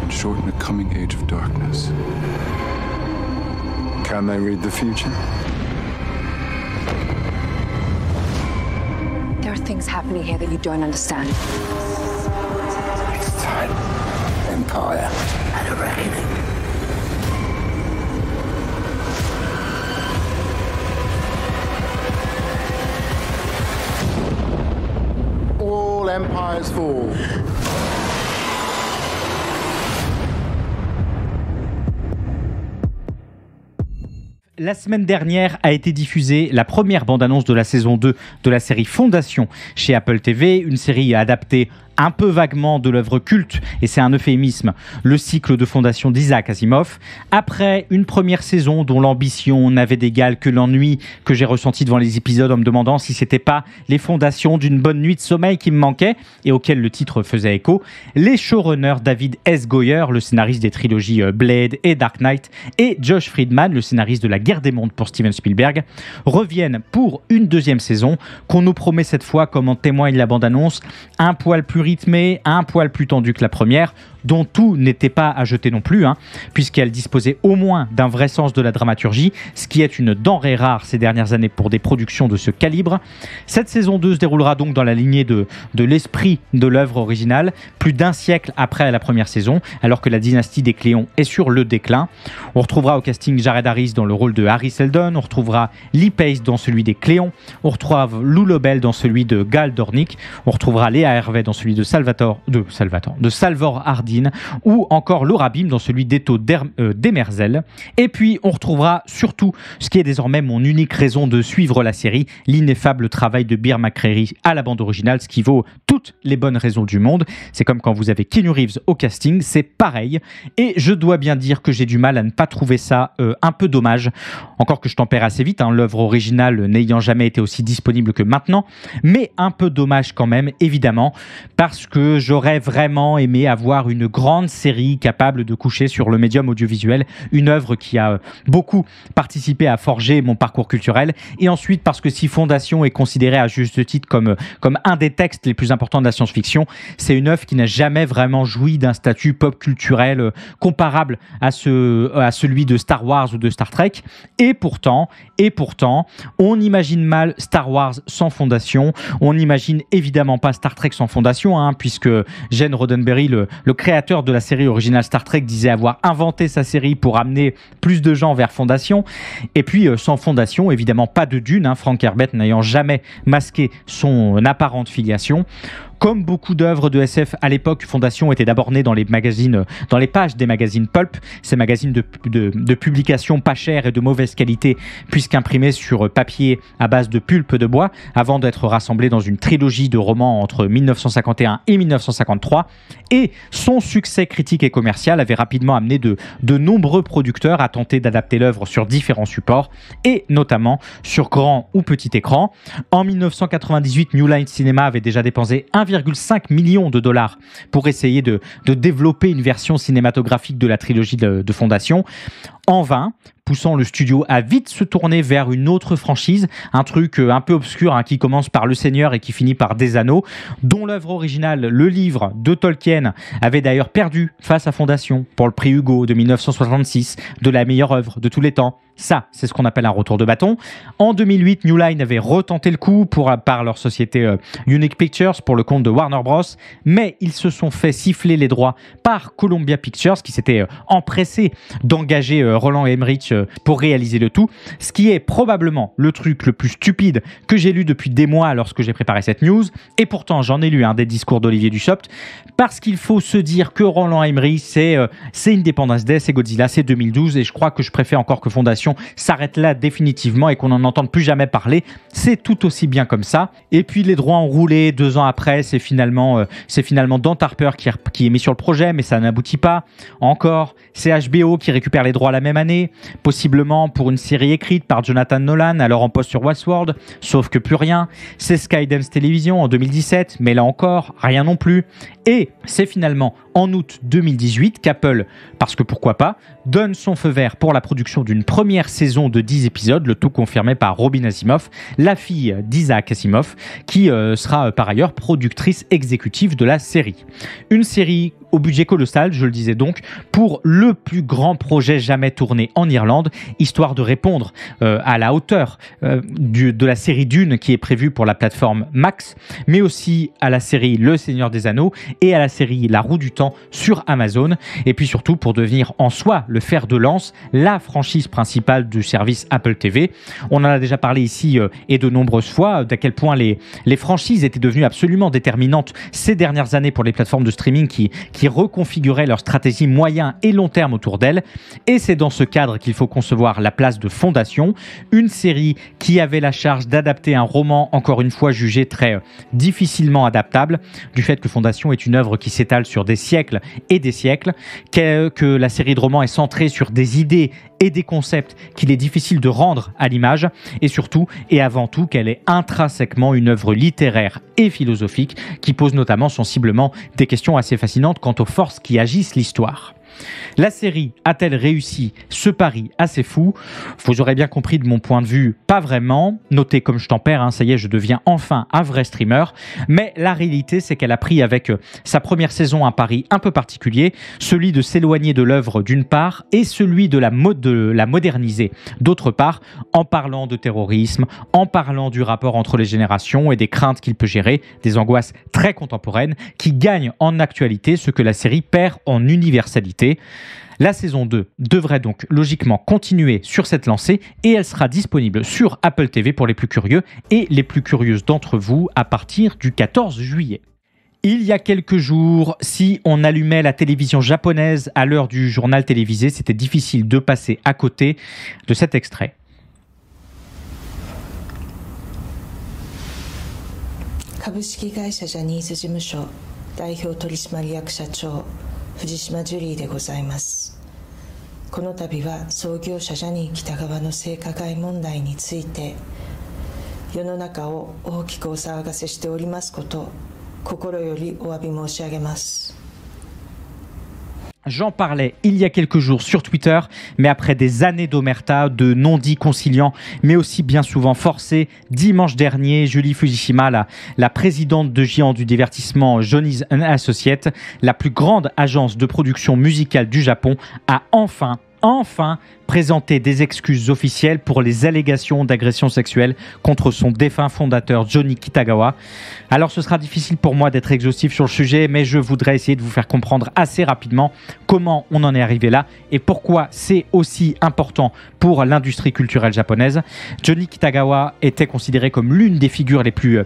and shorten a coming age of darkness. Can they read the future? There are things happening here that you don't understand. It's time. Empire and a reckoning. All empires fall. La semaine dernière a été diffusée la première bande-annonce de la saison 2 de la série Fondation chez Apple TV, une série adaptée un peu vaguement de l'œuvre culte, et c'est un euphémisme, le cycle de Fondation d'Isaac Asimov. Après une première saison dont l'ambition n'avait d'égal que l'ennui que j'ai ressenti devant les épisodes en me demandant si c'était pas les fondations d'une bonne nuit de sommeil qui me manquaient et auquel le titre faisait écho, les showrunners David S. Goyer, le scénariste des trilogies Blade et Dark Knight, et Josh Friedman, le scénariste de La Guerre des Mondes pour Steven Spielberg, reviennent pour une deuxième saison qu'on nous promet cette fois, comme en témoigne la bande-annonce, un poil plus rythmée, un poil plus tendu que la première, dont tout n'était pas à jeter non plus, puisqu'elle disposait au moins d'un vrai sens de la dramaturgie, ce qui est une denrée rare ces dernières années pour des productions de ce calibre. Cette saison 2 se déroulera donc dans la lignée de l'esprit de l'œuvre originale, plus d'un siècle après la première saison, alors que la dynastie des Cléons est sur le déclin. On retrouvera au casting Jared Harris dans le rôle de Harry Seldon, on retrouvera Lee Pace dans celui des Cléons, on retrouve Lou Lobel dans celui de Gal Dornick, on retrouvera Léa Hervé dans celui de Salvor Hardin, ou encore Laura Bim dans celui d'Eto Demerzel. Et puis on retrouvera surtout ce qui est désormais mon unique raison de suivre la série, l'ineffable travail de Bear McCreary à la bande originale, ce qui vaut toutes les bonnes raisons du monde. C'est comme quand vous avez Keanu Reeves au casting, c'est pareil. Et je dois bien dire que j'ai du mal à ne pas trouver ça un peu dommage, encore que je tempère assez vite, l'œuvre originale n'ayant jamais été aussi disponible que maintenant, mais un peu dommage quand même, évidemment, parce que j'aurais vraiment aimé avoir une grande série capable de coucher sur le médium audiovisuel, une œuvre qui a beaucoup participé à forger mon parcours culturel, et ensuite parce que si Fondation est considérée à juste titre comme un des textes les plus importants de la science-fiction, c'est une œuvre qui n'a jamais vraiment joui d'un statut pop culturel comparable à celui de Star Wars ou de Star Trek, et pourtant, on imagine mal Star Wars sans Fondation, on n'imagine évidemment pas Star Trek sans Fondation, puisque Gene Roddenberry, le créateur de la série originale Star Trek, disait avoir inventé sa série pour amener plus de gens vers Fondation. Et puis sans Fondation, évidemment pas de Dune, Frank Herbert n'ayant jamais masqué son apparente filiation. Comme beaucoup d'œuvres de SF à l'époque, Fondation était d'abord née dans les pages des magazines pulp, ces magazines de publication pas chères et de mauvaise qualité, puisqu'imprimés sur papier à base de pulpe de bois, avant d'être rassemblés dans une trilogie de romans entre 1951 et 1953. Et son succès critique et commercial avait rapidement amené de nombreux producteurs à tenter d'adapter l'œuvre sur différents supports, et notamment sur grand ou petit écran. En 1998, New Line Cinema avait déjà dépensé 1,5 million de dollars pour essayer de développer une version cinématographique de la trilogie de Fondation. En vain, poussant le studio à vite se tourner vers une autre franchise, un truc un peu obscur qui commence par Le Seigneur et qui finit par Des Anneaux, dont l'œuvre originale, le livre de Tolkien, avait d'ailleurs perdu face à Fondation pour le prix Hugo de 1966 de la meilleure œuvre de tous les temps. Ça, c'est ce qu'on appelle un retour de bâton. En 2008, New Line avait retenté le coup par leur société Unique Pictures pour le compte de Warner Bros. Mais ils se sont fait siffler les droits par Columbia Pictures qui s'était empressé d'engager Roland Emmerich pour réaliser le tout. Ce qui est probablement le truc le plus stupide que j'ai lu depuis des mois lorsque j'ai préparé cette news. Et pourtant, j'en ai lu des discours d'Olivier Dussopt parce qu'il faut se dire que Roland Emmerich, c'est Independence Day, c'est Godzilla, c'est 2012 et je crois que je préfère encore que Fondation s'arrête là définitivement et qu'on n'en entende plus jamais parler. C'est tout aussi bien comme ça. Et puis les droits ont roulé 2 ans après. C'est finalement Dan Harper qui est mis sur le projet, mais ça n'aboutit pas. Encore, c'est HBO qui récupère les droits la même année, possiblement pour une série écrite par Jonathan Nolan, alors en poste sur Westworld, sauf que plus rien. C'est Skydance Television en 2017, mais là encore, rien non plus. Et c'est finalement en août 2018 qu'Apple, parce que pourquoi pas, donne son feu vert pour la production d'une première saison de 10 épisodes, le tout confirmé par Robin Asimov, la fille d'Isaac Asimov, qui sera par ailleurs productrice exécutive de la série. Une série au budget colossal, je le disais donc, pour le plus grand projet jamais tourné en Irlande, histoire de répondre à la hauteur de la série Dune qui est prévue pour la plateforme Max, mais aussi à la série Le Seigneur des Anneaux et à la série La Roue du Temps sur Amazon, et puis surtout pour devenir en soi le fer de lance, la franchise principale du service Apple TV. On en a déjà parlé ici et de nombreuses fois, d'à quel point les franchises étaient devenues absolument déterminantes ces dernières années pour les plateformes de streaming qui reconfiguraient leur stratégie moyen et long terme autour d'elles. Et c'est dans ce cadre qu'il faut concevoir La Place de Fondation, une série qui avait la charge d'adapter un roman, encore une fois jugé très difficilement adaptable, du fait que Fondation est une œuvre qui s'étale sur des siècles et des siècles, que la série de romans est centrée sur des idées et des concepts qu'il est difficile de rendre à l'image, et surtout et avant tout qu'elle est intrinsèquement une œuvre littéraire et philosophique qui pose notamment sensiblement des questions assez fascinantes quant aux forces qui agissent l'histoire. La série a-t-elle réussi ce pari assez fou ? Vous aurez bien compris de mon point de vue, pas vraiment. Notez comme je tempère, ça y est, je deviens enfin un vrai streamer. Mais la réalité, c'est qu'elle a pris avec sa première saison un pari un peu particulier, celui de s'éloigner de l'œuvre d'une part et celui de la moderniser d'autre part, en parlant de terrorisme, en parlant du rapport entre les générations et des craintes qu'il peut gérer, des angoisses très contemporaines qui gagnent en actualité ce que la série perd en universalité. La saison 2 devrait donc logiquement continuer sur cette lancée et elle sera disponible sur Apple TV pour les plus curieux et les plus curieuses d'entre vous à partir du 14 juillet. Il y a quelques jours, si on allumait la télévision japonaise à l'heure du journal télévisé, c'était difficile de passer à côté de cet extrait. 株式会社ジャニーズ事務所代表取締役社長藤島ジュリーでございます。この度は創業者ジャニー喜多川の性加害問題について世の中を大きくお騒がせしておりますこと心よりお詫び申し上げます。 J'en parlais il y a quelques jours sur Twitter, mais après des années d'omerta, de non-dits conciliants, mais aussi bien souvent forcés, dimanche dernier, Julie Fujishima, la présidente de géant du divertissement Johnny's Associates, la plus grande agence de production musicale du Japon, a enfin présenter des excuses officielles pour les allégations d'agression sexuelle contre son défunt fondateur Johnny Kitagawa. Alors ce sera difficile pour moi d'être exhaustif sur le sujet, mais je voudrais essayer de vous faire comprendre assez rapidement comment on en est arrivé là et pourquoi c'est aussi important pour l'industrie culturelle japonaise. Johnny Kitagawa était considéré comme l'une des figures les plus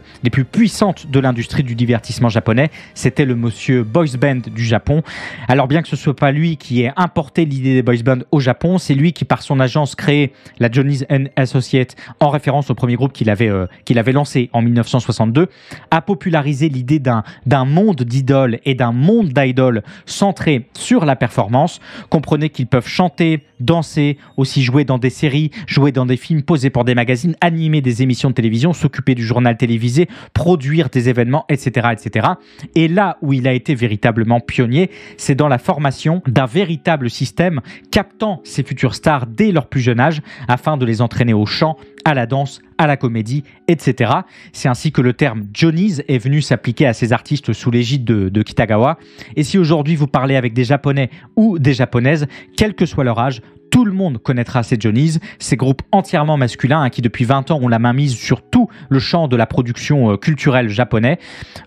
puissantes de l'industrie du divertissement japonais. C'était le monsieur boys band du Japon. Alors bien que ce ne soit pas lui qui ait importé l'idée des boys bands au Japon, c'est lui qui par son agence créé la Johnny's & Associates en référence au premier groupe qu'il avait lancé en 1962, a popularisé l'idée d'un monde d'idoles et d'un monde d'idoles centré sur la performance. Comprenez qu'ils peuvent chanter, danser, aussi jouer dans des séries, jouer dans des films, poser pour des magazines, animer des émissions de télévision, s'occuper du journal télévisé, produire des événements, etc., etc. Et là où il a été véritablement pionnier, c'est dans la formation d'un véritable système captant ces futures stars dès leur plus jeune âge afin de les entraîner au chant, à la danse, à la comédie, etc. C'est ainsi que le terme Johnny's est venu s'appliquer à ces artistes sous l'égide de Kitagawa. Et si aujourd'hui vous parlez avec des Japonais ou des Japonaises, quel que soit leur âge, tout le monde connaîtra ces Johnny's, ces groupes entièrement masculins qui depuis 20 ans ont la main mise sur tout le champ de la production culturelle japonais,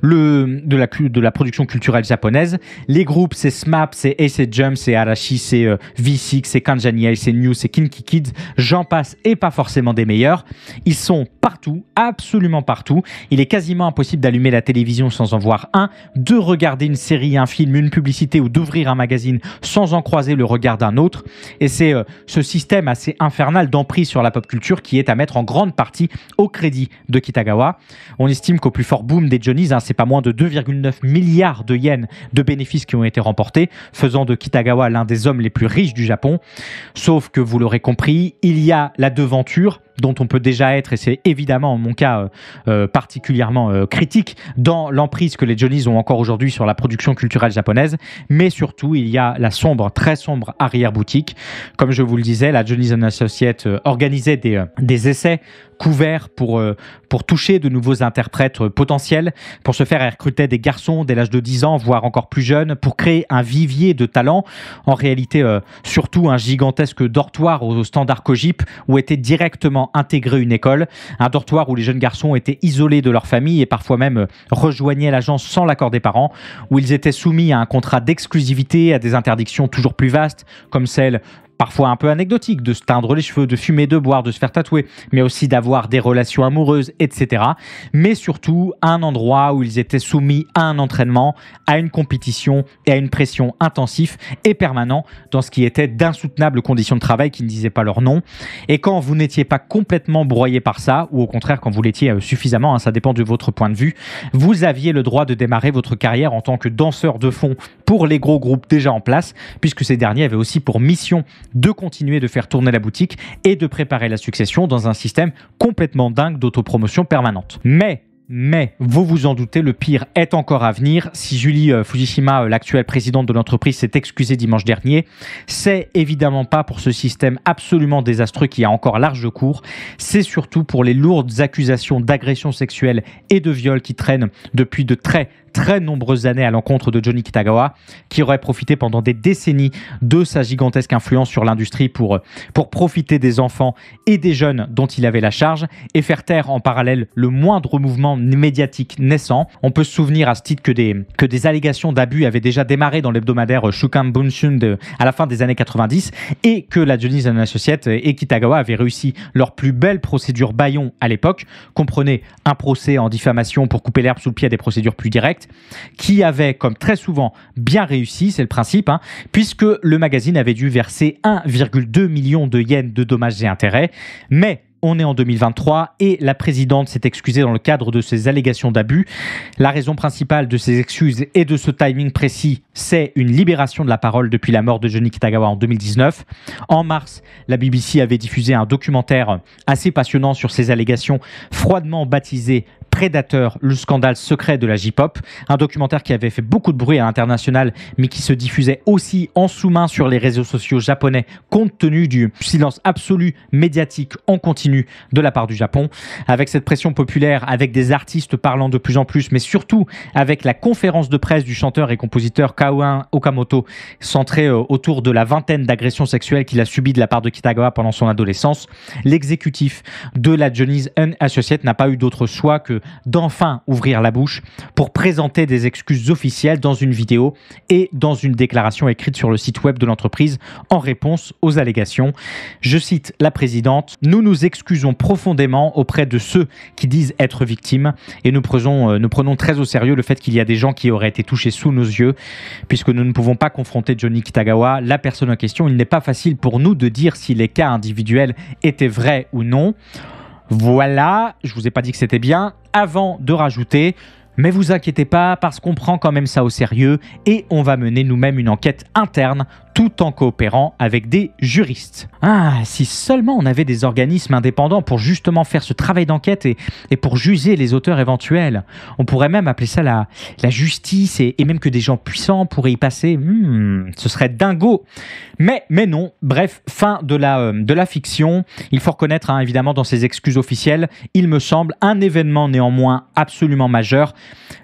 de la production culturelle japonaise. Les groupes, c'est SMAP, c'est Ace Jump, c'est Arashi, c'est V6, c'est Kanjani, c'est New, c'est Kinky Kids, j'en passe et pas forcément des meilleurs. Ils sont partout, absolument partout. Il est quasiment impossible d'allumer la télévision sans en voir un, de regarder une série, un film, une publicité ou d'ouvrir un magazine sans en croiser le regard d'un autre. Et c'est ce système assez infernal d'emprise sur la pop culture qui est à mettre en grande partie au crédit de Kitagawa. On estime qu'au plus fort boom des Johnny's, c'est pas moins de 2,9 milliards de yens de bénéfices qui ont été remportés, faisant de Kitagawa l'un des hommes les plus riches du Japon. Sauf que vous l'aurez compris, il y a la devanture dont on peut déjà être, et c'est évidemment en mon cas particulièrement critique, dans l'emprise que les Johnny's ont encore aujourd'hui sur la production culturelle japonaise, mais surtout il y a la sombre, très sombre arrière-boutique. Comme je vous le disais, la Johnny's & Associates organisait des essais couverts pour toucher de nouveaux interprètes potentiels, pour se faire recruter des garçons dès l'âge de 10 ans, voire encore plus jeunes, pour créer un vivier de talents. En réalité, surtout un gigantesque dortoir au standard Kojip où était directement intégré une école, un dortoir où les jeunes garçons étaient isolés de leur famille et parfois même rejoignaient l'agence sans l'accord des parents, où ils étaient soumis à un contrat d'exclusivité, à des interdictions toujours plus vastes, comme celle parfois un peu anecdotique, de se teindre les cheveux, de fumer, de boire, de se faire tatouer, mais aussi d'avoir des relations amoureuses, etc. Mais surtout, un endroit où ils étaient soumis à un entraînement, à une compétition et à une pression intensive et permanente dans ce qui était d'insoutenables conditions de travail qui ne disaient pas leur nom. Et quand vous n'étiez pas complètement broyé par ça, ou au contraire quand vous l'étiez suffisamment, ça dépend de votre point de vue, vous aviez le droit de démarrer votre carrière en tant que danseur de fond pour les gros groupes déjà en place, puisque ces derniers avaient aussi pour mission de continuer de faire tourner la boutique et de préparer la succession dans un système complètement dingue d'autopromotion permanente. Mais, vous vous en doutez, le pire est encore à venir. Si Julie Fujishima, l'actuelle présidente de l'entreprise, s'est excusée dimanche dernier, c'est évidemment pas pour ce système absolument désastreux qui a encore large cours, c'est surtout pour les lourdes accusations d'agression sexuelle et de viol qui traînent depuis de très nombreuses années à l'encontre de Johnny Kitagawa, qui aurait profité pendant des décennies de sa gigantesque influence sur l'industrie pour profiter des enfants et des jeunes dont il avait la charge et faire taire en parallèle le moindre mouvement médiatique naissant. On peut se souvenir à ce titre que des allégations d'abus avaient déjà démarré dans l'hebdomadaire Shukan Bunshun à la fin des années 90 et que la Johnny's & Associates et Kitagawa avaient réussi leur plus belle procédure bâillon à l'époque. Comprenez un procès en diffamation pour couper l'herbe sous le pied à des procédures plus directes, qui avait, comme très souvent, bien réussi, c'est le principe, puisque le magazine avait dû verser 1,2 million de yens de dommages et intérêts. Mais on est en 2023 et la présidente s'est excusée dans le cadre de ces allégations d'abus. La raison principale de ces excuses et de ce timing précis, c'est une libération de la parole depuis la mort de Johnny Kitagawa en 2019. En mars, la BBC avait diffusé un documentaire assez passionnant sur ces allégations, froidement baptisé Predator, le scandale secret de la J-pop, un documentaire qui avait fait beaucoup de bruit à l'international, mais qui se diffusait aussi en sous-main sur les réseaux sociaux japonais, compte tenu du silence absolu médiatique en continu de la part du Japon. Avec cette pression populaire, avec des artistes parlant de plus en plus, mais surtout avec la conférence de presse du chanteur et compositeur Kaoin Okamoto, centrée autour de la vingtaine d'agressions sexuelles qu'il a subies de la part de Kitagawa pendant son adolescence, l'exécutif de la Johnny's Associates n'a pas eu d'autre choix que d'enfin ouvrir la bouche pour présenter des excuses officielles dans une vidéo et dans une déclaration écrite sur le site web de l'entreprise en réponse aux allégations. Je cite la présidente: « Nous nous excusons profondément auprès de ceux qui disent être victimes et nous prenons très au sérieux le fait qu'il y a des gens qui auraient été touchés sous nos yeux puisque nous ne pouvons pas confronter Johnny Kitagawa, la personne en question. Il n'est pas facile pour nous de dire si les cas individuels étaient vrais ou non. » Voilà, je vous ai pas dit que c'était bien, avant de rajouter, mais vous inquiétez pas parce qu'on prend quand même ça au sérieux et on va mener nous-mêmes une enquête interne tout en coopérant avec des juristes. Ah, si seulement on avait des organismes indépendants pour justement faire ce travail d'enquête et pour juger les auteurs éventuels. On pourrait même appeler ça la justice et même que des gens puissants pourraient y passer. Ce serait dingo. Mais non. Bref, fin de la fiction. Il faut reconnaître, évidemment, dans ces excuses officielles, il me semble un événement néanmoins absolument majeur.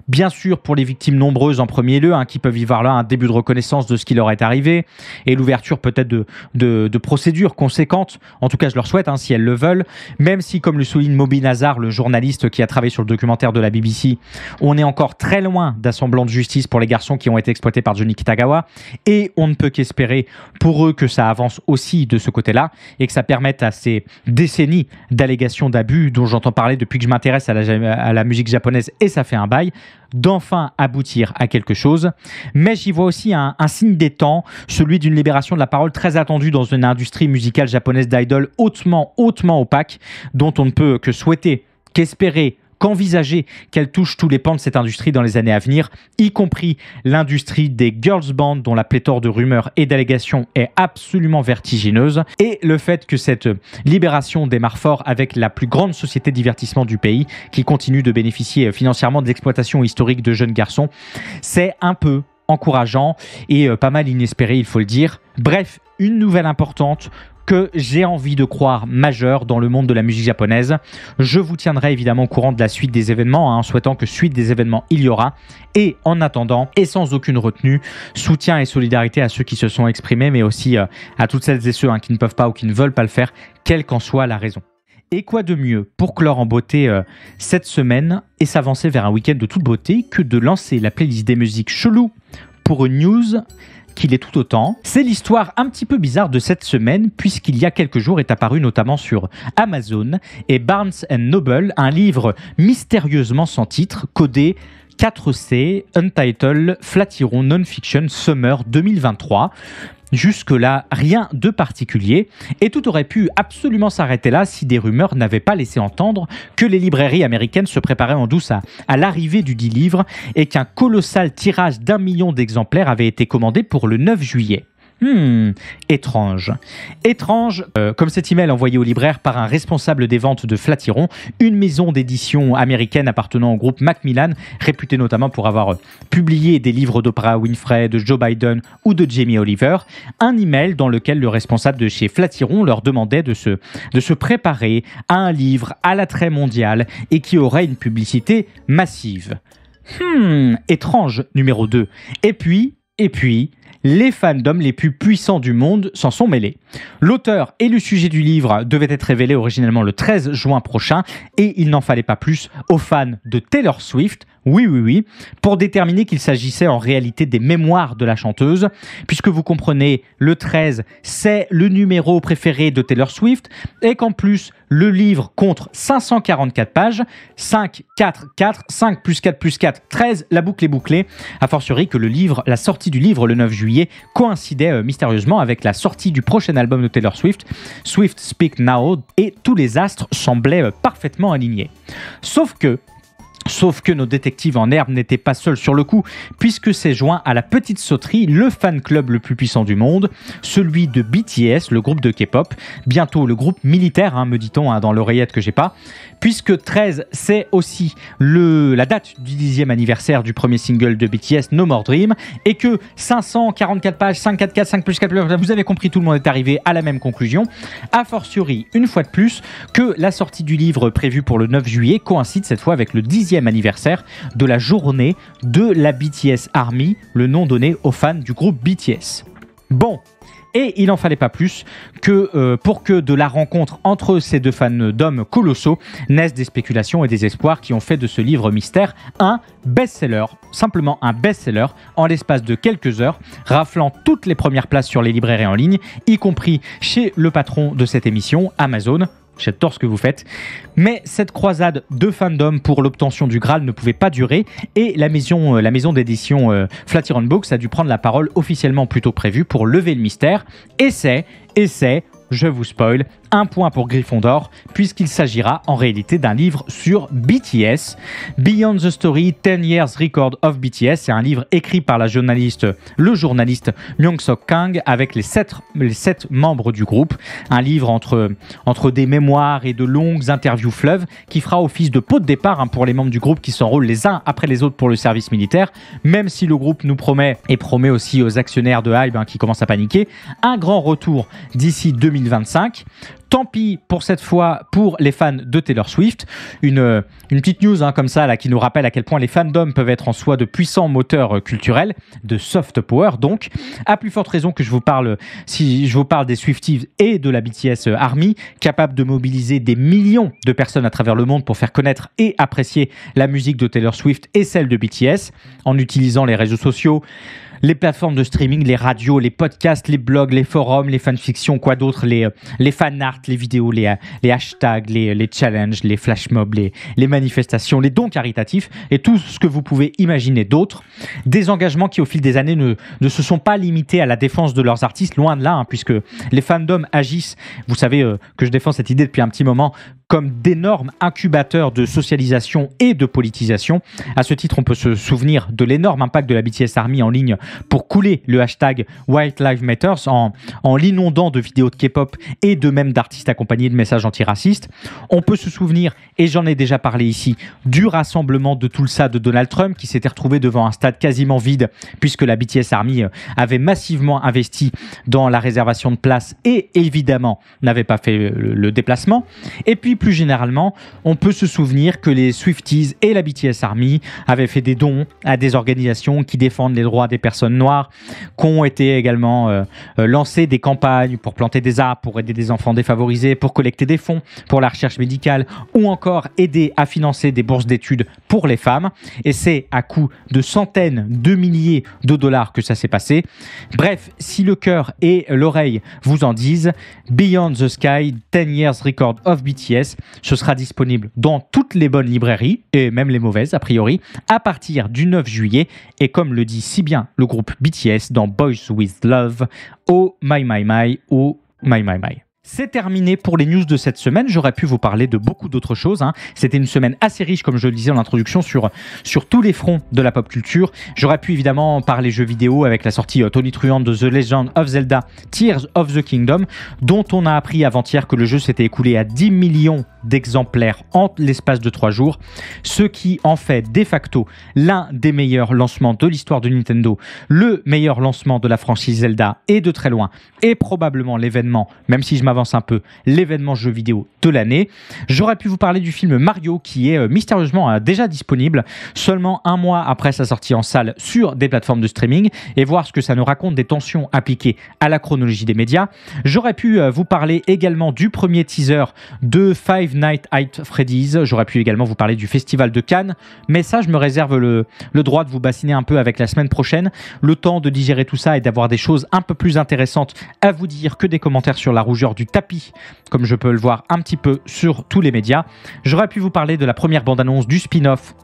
Bien sûr, pour les victimes nombreuses en premier lieu, qui peuvent y voir là un début de reconnaissance de ce qui leur est arrivé et l'ouverture peut-être de procédures conséquentes. En tout cas, je leur souhaite, si elles le veulent. Même si, comme le souligne Moby Nazar, le journaliste qui a travaillé sur le documentaire de la BBC, on est encore très loin d'un semblant de justice pour les garçons qui ont été exploités par Johnny Kitagawa. Et on ne peut qu'espérer pour eux que ça avance aussi de ce côté-là et que ça permette à ces décennies d'allégations d'abus dont j'entends parler depuis que je m'intéresse à la musique japonaise, et ça fait un bail, d'enfin aboutir à quelque chose. Mais j'y vois aussi un signe des temps, celui d'une libération de la parole très attendue dans une industrie musicale japonaise d'idoles hautement opaque, dont on ne peut que souhaiter, qu'espérer, qu'envisager qu'elle touche tous les pans de cette industrie dans les années à venir, y compris l'industrie des girls bands dont la pléthore de rumeurs et d'allégations est absolument vertigineuse, et le fait que cette libération démarre fort avec la plus grande société de divertissement du pays qui continue de bénéficier financièrement de l'exploitation historique de jeunes garçons, c'est un peu encourageant et pas mal inespéré, il faut le dire. Bref, une nouvelle importante que j'ai envie de croire majeure dans le monde de la musique japonaise. Je vous tiendrai évidemment au courant de la suite des événements, en souhaitant que suite des événements il y aura. Et en attendant, et sans aucune retenue, soutien et solidarité à ceux qui se sont exprimés, mais aussi à toutes celles et ceux qui ne peuvent pas ou qui ne veulent pas le faire, quelle qu'en soit la raison. Et quoi de mieux pour clore en beauté cette semaine et s'avancer vers un week-end de toute beauté que de lancer la playlist des musiques cheloues pour une news qu'il est tout autant. C'est l'histoire un petit peu bizarre de cette semaine, puisqu'il y a quelques jours est apparu notamment sur Amazon et Barnes & Noble un livre mystérieusement sans titre, codé 4C Untitled Flatiron Non-Fiction Summer 2023. Jusque-là, rien de particulier, et tout aurait pu absolument s'arrêter là si des rumeurs n'avaient pas laissé entendre que les librairies américaines se préparaient en douce à l'arrivée du dit livre et qu'un colossal tirage d'1 million d'exemplaires avait été commandé pour le 9 juillet. Étrange. Comme cet email envoyé au libraire par un responsable des ventes de Flatiron, une maison d'édition américaine appartenant au groupe Macmillan, réputée notamment pour avoir publié des livres d'Oprah Winfrey, de Joe Biden ou de Jamie Oliver, un email dans lequel le responsable de chez Flatiron leur demandait de se préparer à un livre à l'attrait mondial et qui aurait une publicité massive. Étrange, numéro 2. Et puis, les fandoms les plus puissants du monde s'en sont mêlés. L'auteur et le sujet du livre devaient être révélés originellement le 13 juin prochain et il n'en fallait pas plus aux fans de Taylor Swift, oui, pour déterminer qu'il s'agissait en réalité des mémoires de la chanteuse, puisque vous comprenez, le 13, c'est le numéro préféré de Taylor Swift, et qu'en plus, le livre compte 544 pages, 5, 4, 4, 5 plus 4 plus 4, 13, la boucle est bouclée, a fortiori que la sortie du livre le 9 juillet coïncidait mystérieusement avec la sortie du prochain album de Taylor Swift, Swift Speak Now, et tous les astres semblaient parfaitement alignés. Sauf que, Sauf que nos détectives en herbe n'étaient pas seuls sur le coup, puisque s'est joint à la petite sauterie le fan club le plus puissant du monde, celui de BTS, le groupe de K-pop, bientôt le groupe militaire, me dit-on dans l'oreillette que j'ai pas, puisque 13, c'est aussi la date du 10e anniversaire du premier single de BTS, No More Dream, et que 544 pages, 544, 5 plus 4 plus, vous avez compris, tout le monde est arrivé à la même conclusion, a fortiori, une fois de plus, que la sortie du livre prévue pour le 9 juillet coïncide cette fois avec le 10e anniversaire de la journée de la BTS Army, le nom donné aux fans du groupe BTS. Bon, et il n'en fallait pas plus que pour que de la rencontre entre ces deux fandoms colossaux naissent des spéculations et des espoirs qui ont fait de ce livre mystère un best-seller, simplement un best-seller en l'espace de quelques heures, raflant toutes les premières places sur les librairies en ligne, y compris chez le patron de cette émission, Amazon. J'adore ce que vous faites. Mais cette croisade de fandom pour l'obtention du Graal ne pouvait pas durer et la maison d'édition Flatiron Books a dû prendre la parole officiellement plus tôt prévu pour lever le mystère. Et c'est, je vous spoil, un point pour Gryffondor, puisqu'il s'agira en réalité d'un livre sur BTS. Beyond the Story, 10 Years Record of BTS, c'est un livre écrit par le journaliste Myung-Sok Kang avec les 7 membres du groupe. Un livre entre des mémoires et de longues interviews fleuves qui fera office de pot de départ pour les membres du groupe qui s'enrôlent les uns après les autres pour le service militaire, même si le groupe nous promet et promet aussi aux actionnaires de Hybe qui commencent à paniquer, un grand retour d'ici 2025. Tant pis pour cette fois pour les fans de Taylor Swift. Une petite news comme ça là, qui nous rappelle à quel point les fandoms peuvent être en soi de puissants moteurs culturels, de soft power donc. À plus forte raison que si je vous parle des Swifties et de la BTS Army, capables de mobiliser des millions de personnes à travers le monde pour faire connaître et apprécier la musique de Taylor Swift et celle de BTS en utilisant les réseaux sociaux, les plateformes de streaming, les radios, les podcasts, les blogs, les forums, les fanfictions, quoi d'autre, les fanarts, les vidéos, les hashtags, les challenges, les flashmobs, les manifestations, les dons caritatifs et tout ce que vous pouvez imaginer d'autres. Des engagements qui au fil des années ne se sont pas limités à la défense de leurs artistes, loin de là, puisque les fandoms agissent, vous savez que je défends cette idée depuis un petit moment, comme d'énormes incubateurs de socialisation et de politisation. À ce titre, on peut se souvenir de l'énorme impact de la BTS Army en ligne pour couler le hashtag White Lives Matter en l'inondant de vidéos de K-pop et de même d'artistes accompagnés de messages antiracistes. On peut se souvenir, et j'en ai déjà parlé ici, du rassemblement de Tulsa de Donald Trump qui s'était retrouvé devant un stade quasiment vide puisque la BTS Army avait massivement investi dans la réservation de places et évidemment n'avait pas fait le déplacement. Et puis plus généralement, on peut se souvenir que les Swifties et la BTS Army avaient fait des dons à des organisations qui défendent les droits des personnes noires, qu'ont été également lancées des campagnes pour planter des arbres, pour aider des enfants défavorisés, pour collecter des fonds pour la recherche médicale ou encore aider à financer des bourses d'études pour les femmes. Et c'est à coût de centaines de milliers de dollars que ça s'est passé. Bref, si le cœur et l'oreille vous en disent, Beyond the Sky, 10 Years Record of BTS, ce sera disponible dans toutes les bonnes librairies, et même les mauvaises a priori, à partir du 9 juillet. Et comme le dit si bien le groupe BTS dans Boys With Love, oh my my my, oh my my my. C'est terminé pour les news de cette semaine. J'aurais pu vous parler de beaucoup d'autres choses. C'était une semaine assez riche, comme je le disais en introduction, sur tous les fronts de la pop culture. J'aurais pu évidemment parler jeux vidéo avec la sortie tonitruante de The Legend of Zelda Tears of the Kingdom, dont on a appris avant-hier que le jeu s'était écoulé à 10 millions d'exemplaires en l'espace de 3 jours, ce qui en fait de facto l'un des meilleurs lancements de l'histoire de Nintendo, le meilleur lancement de la franchise Zelda et de très loin, et probablement l'événement, même si je m'avance un peu, l'événement jeu vidéo de l'année. J'aurais pu vous parler du film Mario qui est mystérieusement déjà disponible seulement un mois après sa sortie en salle sur des plateformes de streaming et voir ce que ça nous raconte des tensions appliquées à la chronologie des médias. J'aurais pu vous parler également du premier teaser de Five Nights at Freddy's. J'aurais pu également vous parler du Festival de Cannes, mais ça je me réserve le droit de vous bassiner un peu avec la semaine prochaine, le temps de digérer tout ça et d'avoir des choses un peu plus intéressantes à vous dire que des commentaires sur la rougeur du tapis, comme je peux le voir un petit peu sur tous les médias. J'aurais pu vous parler de la première bande-annonce du spin-off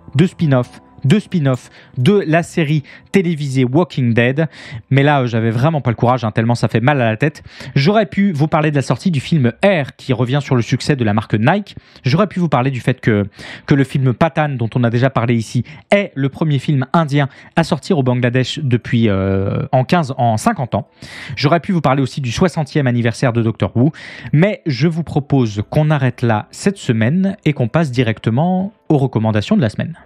de spin-off de la série télévisée Walking Dead. Mais là, j'avais vraiment pas le courage, tellement ça fait mal à la tête. J'aurais pu vous parler de la sortie du film Air, qui revient sur le succès de la marque Nike. J'aurais pu vous parler du fait que le film Pathan, dont on a déjà parlé ici, est le premier film indien à sortir au Bangladesh depuis en 50 ans. J'aurais pu vous parler aussi du 60e anniversaire de Doctor Who. Mais je vous propose qu'on arrête là cette semaine et qu'on passe directement aux recommandations de la semaine.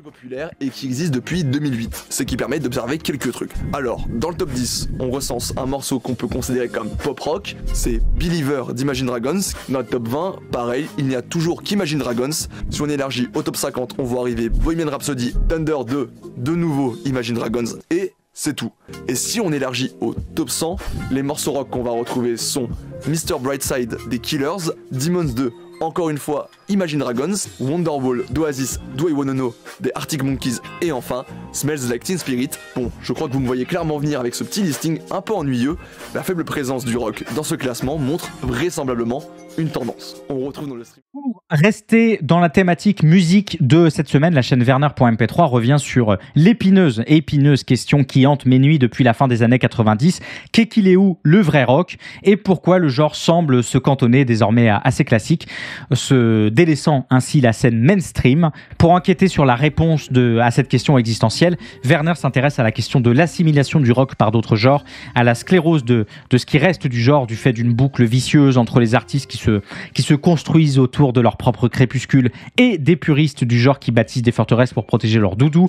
Populaire et qui existe depuis 2008, ce qui permet d'observer quelques trucs. Alors, dans le top 10, on recense un morceau qu'on peut considérer comme pop rock, c'est Believer d'Imagine Dragons. Dans le top 20, pareil, il n'y a toujours qu'Imagine Dragons. Si on élargit au top 50, on voit arriver Bohemian Rhapsody, Thunder 2, de nouveau Imagine Dragons, et c'est tout. Et si on élargit au top 100, les morceaux rock qu'on va retrouver sont Mr. Brightside des Killers, Demons 2, encore une fois, Imagine Dragons, Wonderwall d'Oasis, Do I Wanna Know des Arctic Monkeys et enfin Smells Like Teen Spirit. Bon, je crois que vous me voyez clairement venir avec ce petit listing un peu ennuyeux. La faible présence du rock dans ce classement montre vraisemblablement une tendance. On retrouve dans le stream. Pour rester dans la thématique musique de cette semaine, la chaîne Werner.mp3 revient sur l'épineuse et épineuse question qui hante mes nuits depuis la fin des années 90. Qu'est qu'il est où le vrai rock et pourquoi le genre semble se cantonner désormais à ses classiques, se délaissant ainsi la scène mainstream. Pour enquêter sur la réponse à cette question existentielle, Werner s'intéresse à la question de l'assimilation du rock par d'autres genres, à la sclérose de ce qui reste du genre du fait d'une boucle vicieuse entre les artistes qui se construisent autour de leur propre crépuscule et des puristes du genre qui bâtissent des forteresses pour protéger leur doudou.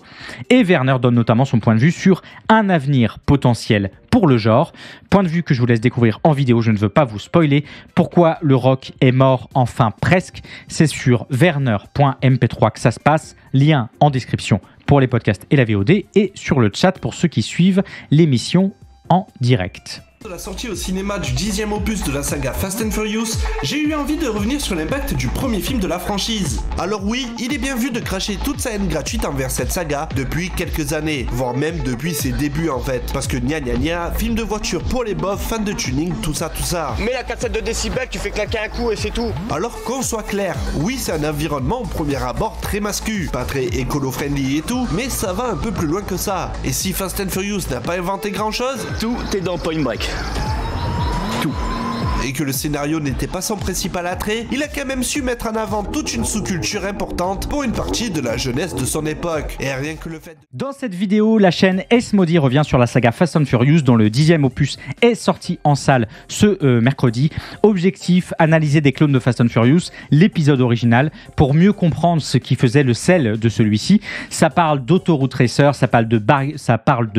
Et Werner donne notamment son point de vue sur un avenir potentiel pour le genre. Point de vue que je vous laisse découvrir en vidéo, je ne veux pas vous spoiler. Pourquoi le rock est mort enfin presque, c'est sur werner.mp3 que ça se passe. Lien en description pour les podcasts et la VOD et sur le chat pour ceux qui suivent l'émission en direct. De la sortie au cinéma du 10e opus de la saga Fast and Furious, j'ai eu envie de revenir sur l'impact du premier film de la franchise. Alors oui, il est bien vu de cracher toute sa haine gratuite envers cette saga depuis quelques années, voire même depuis ses débuts en fait. Parce que gna gna gna, film de voiture pour les bofs, fans de tuning, tout ça. Mais la 4-7 de décibels, tu fais claquer un coup et c'est tout. Alors qu'on soit clair, oui c'est un environnement au premier abord très mascu, pas très écolo-friendly et tout, mais ça va un peu plus loin que ça. Et si Fast and Furious n'a pas inventé grand chose, tout est dans Point Break. Tout. Et que le scénario n'était pas son principal attrait, il a quand même su mettre en avant toute une sous-culture importante pour une partie de la jeunesse de son époque. Et rien que le fait de... Dans cette vidéo, la chaîne S-Modi revient sur la saga Fast and Furious dont le 10e opus est sorti en salle ce mercredi. Objectif, analyser des clones de Fast and Furious, l'épisode original, pour mieux comprendre ce qui faisait le sel de celui-ci. Ça parle d'autoroute racer, ça parle de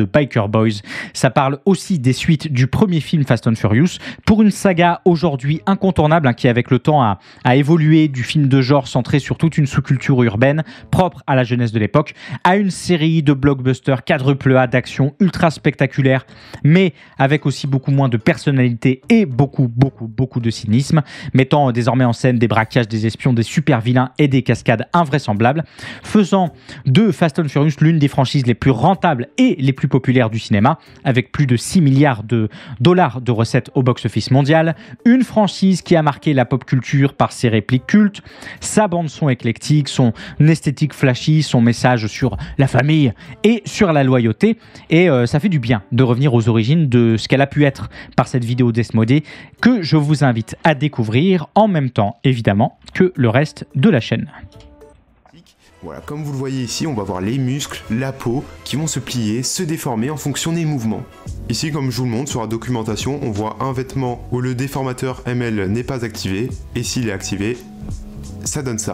Biker Boys, ça parle aussi des suites du premier film Fast and Furious, pour une saga aujourd'hui incontournable qui avec le temps a évolué du film de genre centré sur toute une sous-culture urbaine propre à la jeunesse de l'époque à une série de blockbusters quadruple A d'action ultra spectaculaires mais avec aussi beaucoup moins de personnalité et beaucoup de cynisme, mettant désormais en scène des braquages, des espions, des super vilains et des cascades invraisemblables, faisant de Fast and Furious l'une des franchises les plus rentables et les plus populaires du cinéma avec plus de 6 milliards de dollars de recettes au box-office mondial. Une franchise qui a marqué la pop culture par ses répliques cultes, sa bande-son éclectique, son esthétique flashy, son message sur la famille et sur la loyauté. Et ça fait du bien de revenir aux origines de ce qu'elle a pu être par cette vidéo d'Esmodé que je vous invite à découvrir en même temps, évidemment, que le reste de la chaîne. Voilà, comme vous le voyez ici, on va voir les muscles, la peau, qui vont se plier, se déformer en fonction des mouvements. Ici, comme je vous le montre sur la documentation, on voit un vêtement où le déformateur ML n'est pas activé, et s'il est activé, ça donne ça.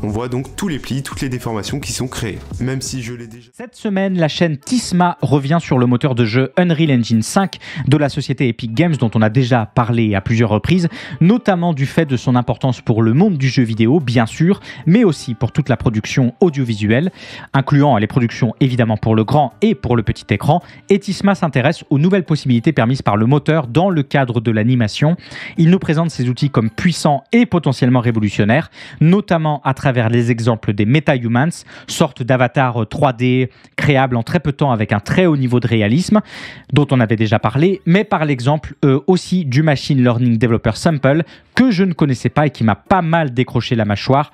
On voit donc tous les plis, toutes les déformations qui sont créées, même si je l'ai déjà... Cette semaine, la chaîne Tisma revient sur le moteur de jeu Unreal Engine 5 de la société Epic Games dont on a déjà parlé à plusieurs reprises, notamment du fait de son importance pour le monde du jeu vidéo, bien sûr, mais aussi pour toute la production audiovisuelle, incluant les productions évidemment pour le grand et pour le petit écran, et Tisma s'intéresse aux nouvelles possibilités permises par le moteur dans le cadre de l'animation. Il nous présente ces outils comme puissants et potentiellement révolutionnaires, notamment à travers travers les exemples des MetaHumans, sortes d'avatars 3D créables en très peu de temps avec un très haut niveau de réalisme, dont on avait déjà parlé, mais par l'exemple aussi du Machine Learning Developer Sample, que je ne connaissais pas et qui m'a pas mal décroché la mâchoire.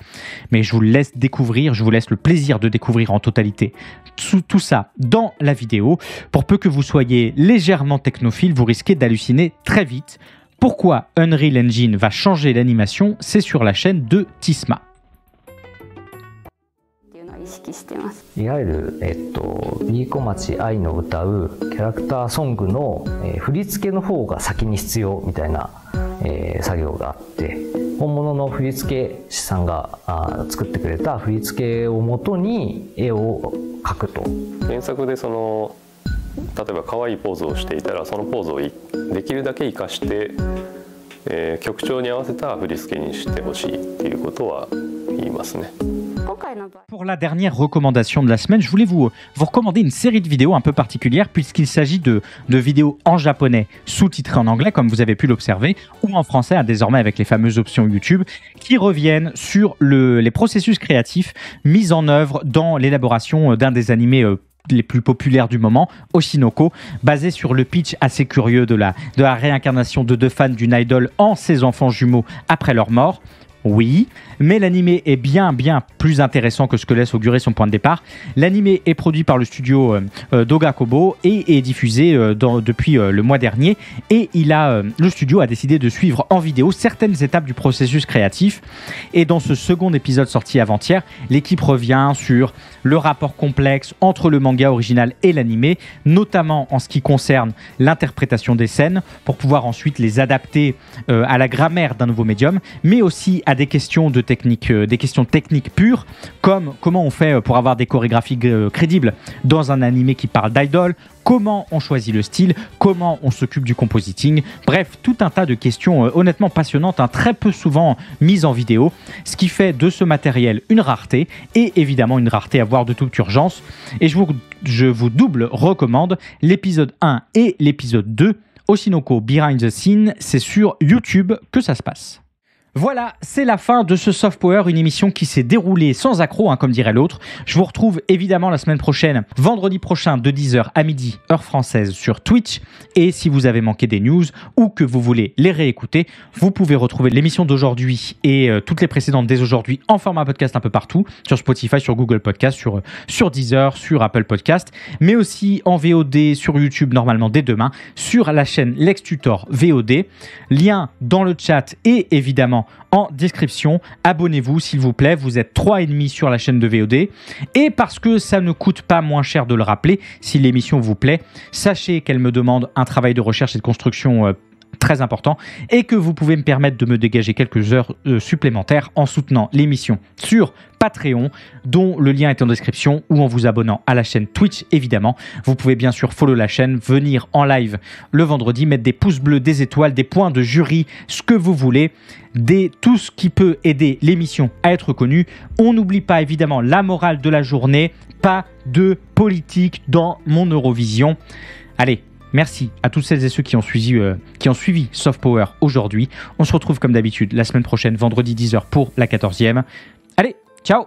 Mais je vous laisse découvrir, je vous laisse le plaisir de découvrir en totalité tout ça dans la vidéo. Pour peu que vous soyez légèrement technophile, vous risquez d'halluciner très vite. Pourquoi Unreal Engine va changer l'animation, c'est sur la chaîne de Tisma. いわゆる、ビーコマチ愛の歌うキャラクターソングの、振り付けの方が先に必要みたいな、作業があって、本物の振付師さんが作ってくれた振り付けをもとに絵を描くと。原作でその例えば可愛いポーズをしていたらそのポーズをできるだけ生かして、曲調に合わせた振り付けにしてほしいっていうことは言いますね。Pour la dernière recommandation de la semaine, je voulais vous recommander une série de vidéos un peu particulière puisqu'il s'agit de vidéos en japonais sous-titrées en anglais, comme vous avez pu l'observer, ou en français, désormais avec les fameuses options YouTube, qui reviennent sur les processus créatifs mis en œuvre dans l'élaboration d'un des animés les plus populaires du moment, Oshinoko, basé sur le pitch assez curieux de la réincarnation de deux fans d'une idole en ses enfants jumeaux après leur mort. Oui, mais l'animé est bien plus intéressant que ce que laisse augurer son point de départ. L'animé est produit par le studio Doga Kobo et est diffusé depuis le mois dernier. Et le studio a décidé de suivre en vidéo certaines étapes du processus créatif. Et dans ce second épisode sorti avant-hier, l'équipe revient sur le rapport complexe entre le manga original et l'animé, notamment en ce qui concerne l'interprétation des scènes, pour pouvoir ensuite les adapter à la grammaire d'un nouveau médium, mais aussi à des questions techniques pures, comme comment on fait pour avoir des chorégraphies crédibles dans un animé qui parle d'idol, comment on choisit le style, comment on s'occupe du compositing, bref, tout un tas de questions honnêtement passionnantes, très peu souvent mises en vidéo, ce qui fait de ce matériel une rareté, et évidemment une rareté à voir de toute urgence. Et je vous double recommande l'épisode 1 et l'épisode 2, Oshinoko Behind the Scene, c'est sur YouTube que ça se passe. Voilà, c'est la fin de ce Soft Power, une émission qui s'est déroulée sans accroc, comme dirait l'autre. Je vous retrouve évidemment la semaine prochaine, vendredi prochain de 10h à midi, heure française, sur Twitch. Et si vous avez manqué des news ou que vous voulez les réécouter, vous pouvez retrouver l'émission d'aujourd'hui et toutes les précédentes dès aujourd'hui en format podcast un peu partout, sur Spotify, sur Google Podcast, sur Deezer, sur Apple Podcast, mais aussi en VOD sur YouTube normalement dès demain, sur la chaîne Lex Tutor VOD. Lien dans le chat et évidemment en description. Abonnez-vous s'il vous plaît, vous êtes 3,5 sur la chaîne de VOD. Et parce que ça ne coûte pas moins cher de le rappeler, si l'émission vous plaît, sachez qu'elle me demande un travail de recherche et de construction très important et que vous pouvez me permettre de me dégager quelques heures supplémentaires en soutenant l'émission sur Patreon, dont le lien est en description, ou en vous abonnant à la chaîne Twitch évidemment. Vous pouvez bien sûr follow la chaîne, venir en live le vendredi, mettre des pouces bleus, des étoiles, des points de jury, ce que vous voulez, tout ce qui peut aider l'émission à être connue. On n'oublie pas évidemment la morale de la journée, pas de politique dans mon Eurovision. Allez, merci à toutes celles et ceux qui ont suivi Soft Power aujourd'hui. On se retrouve comme d'habitude la semaine prochaine, vendredi 10h pour la 14e. Allez, ciao!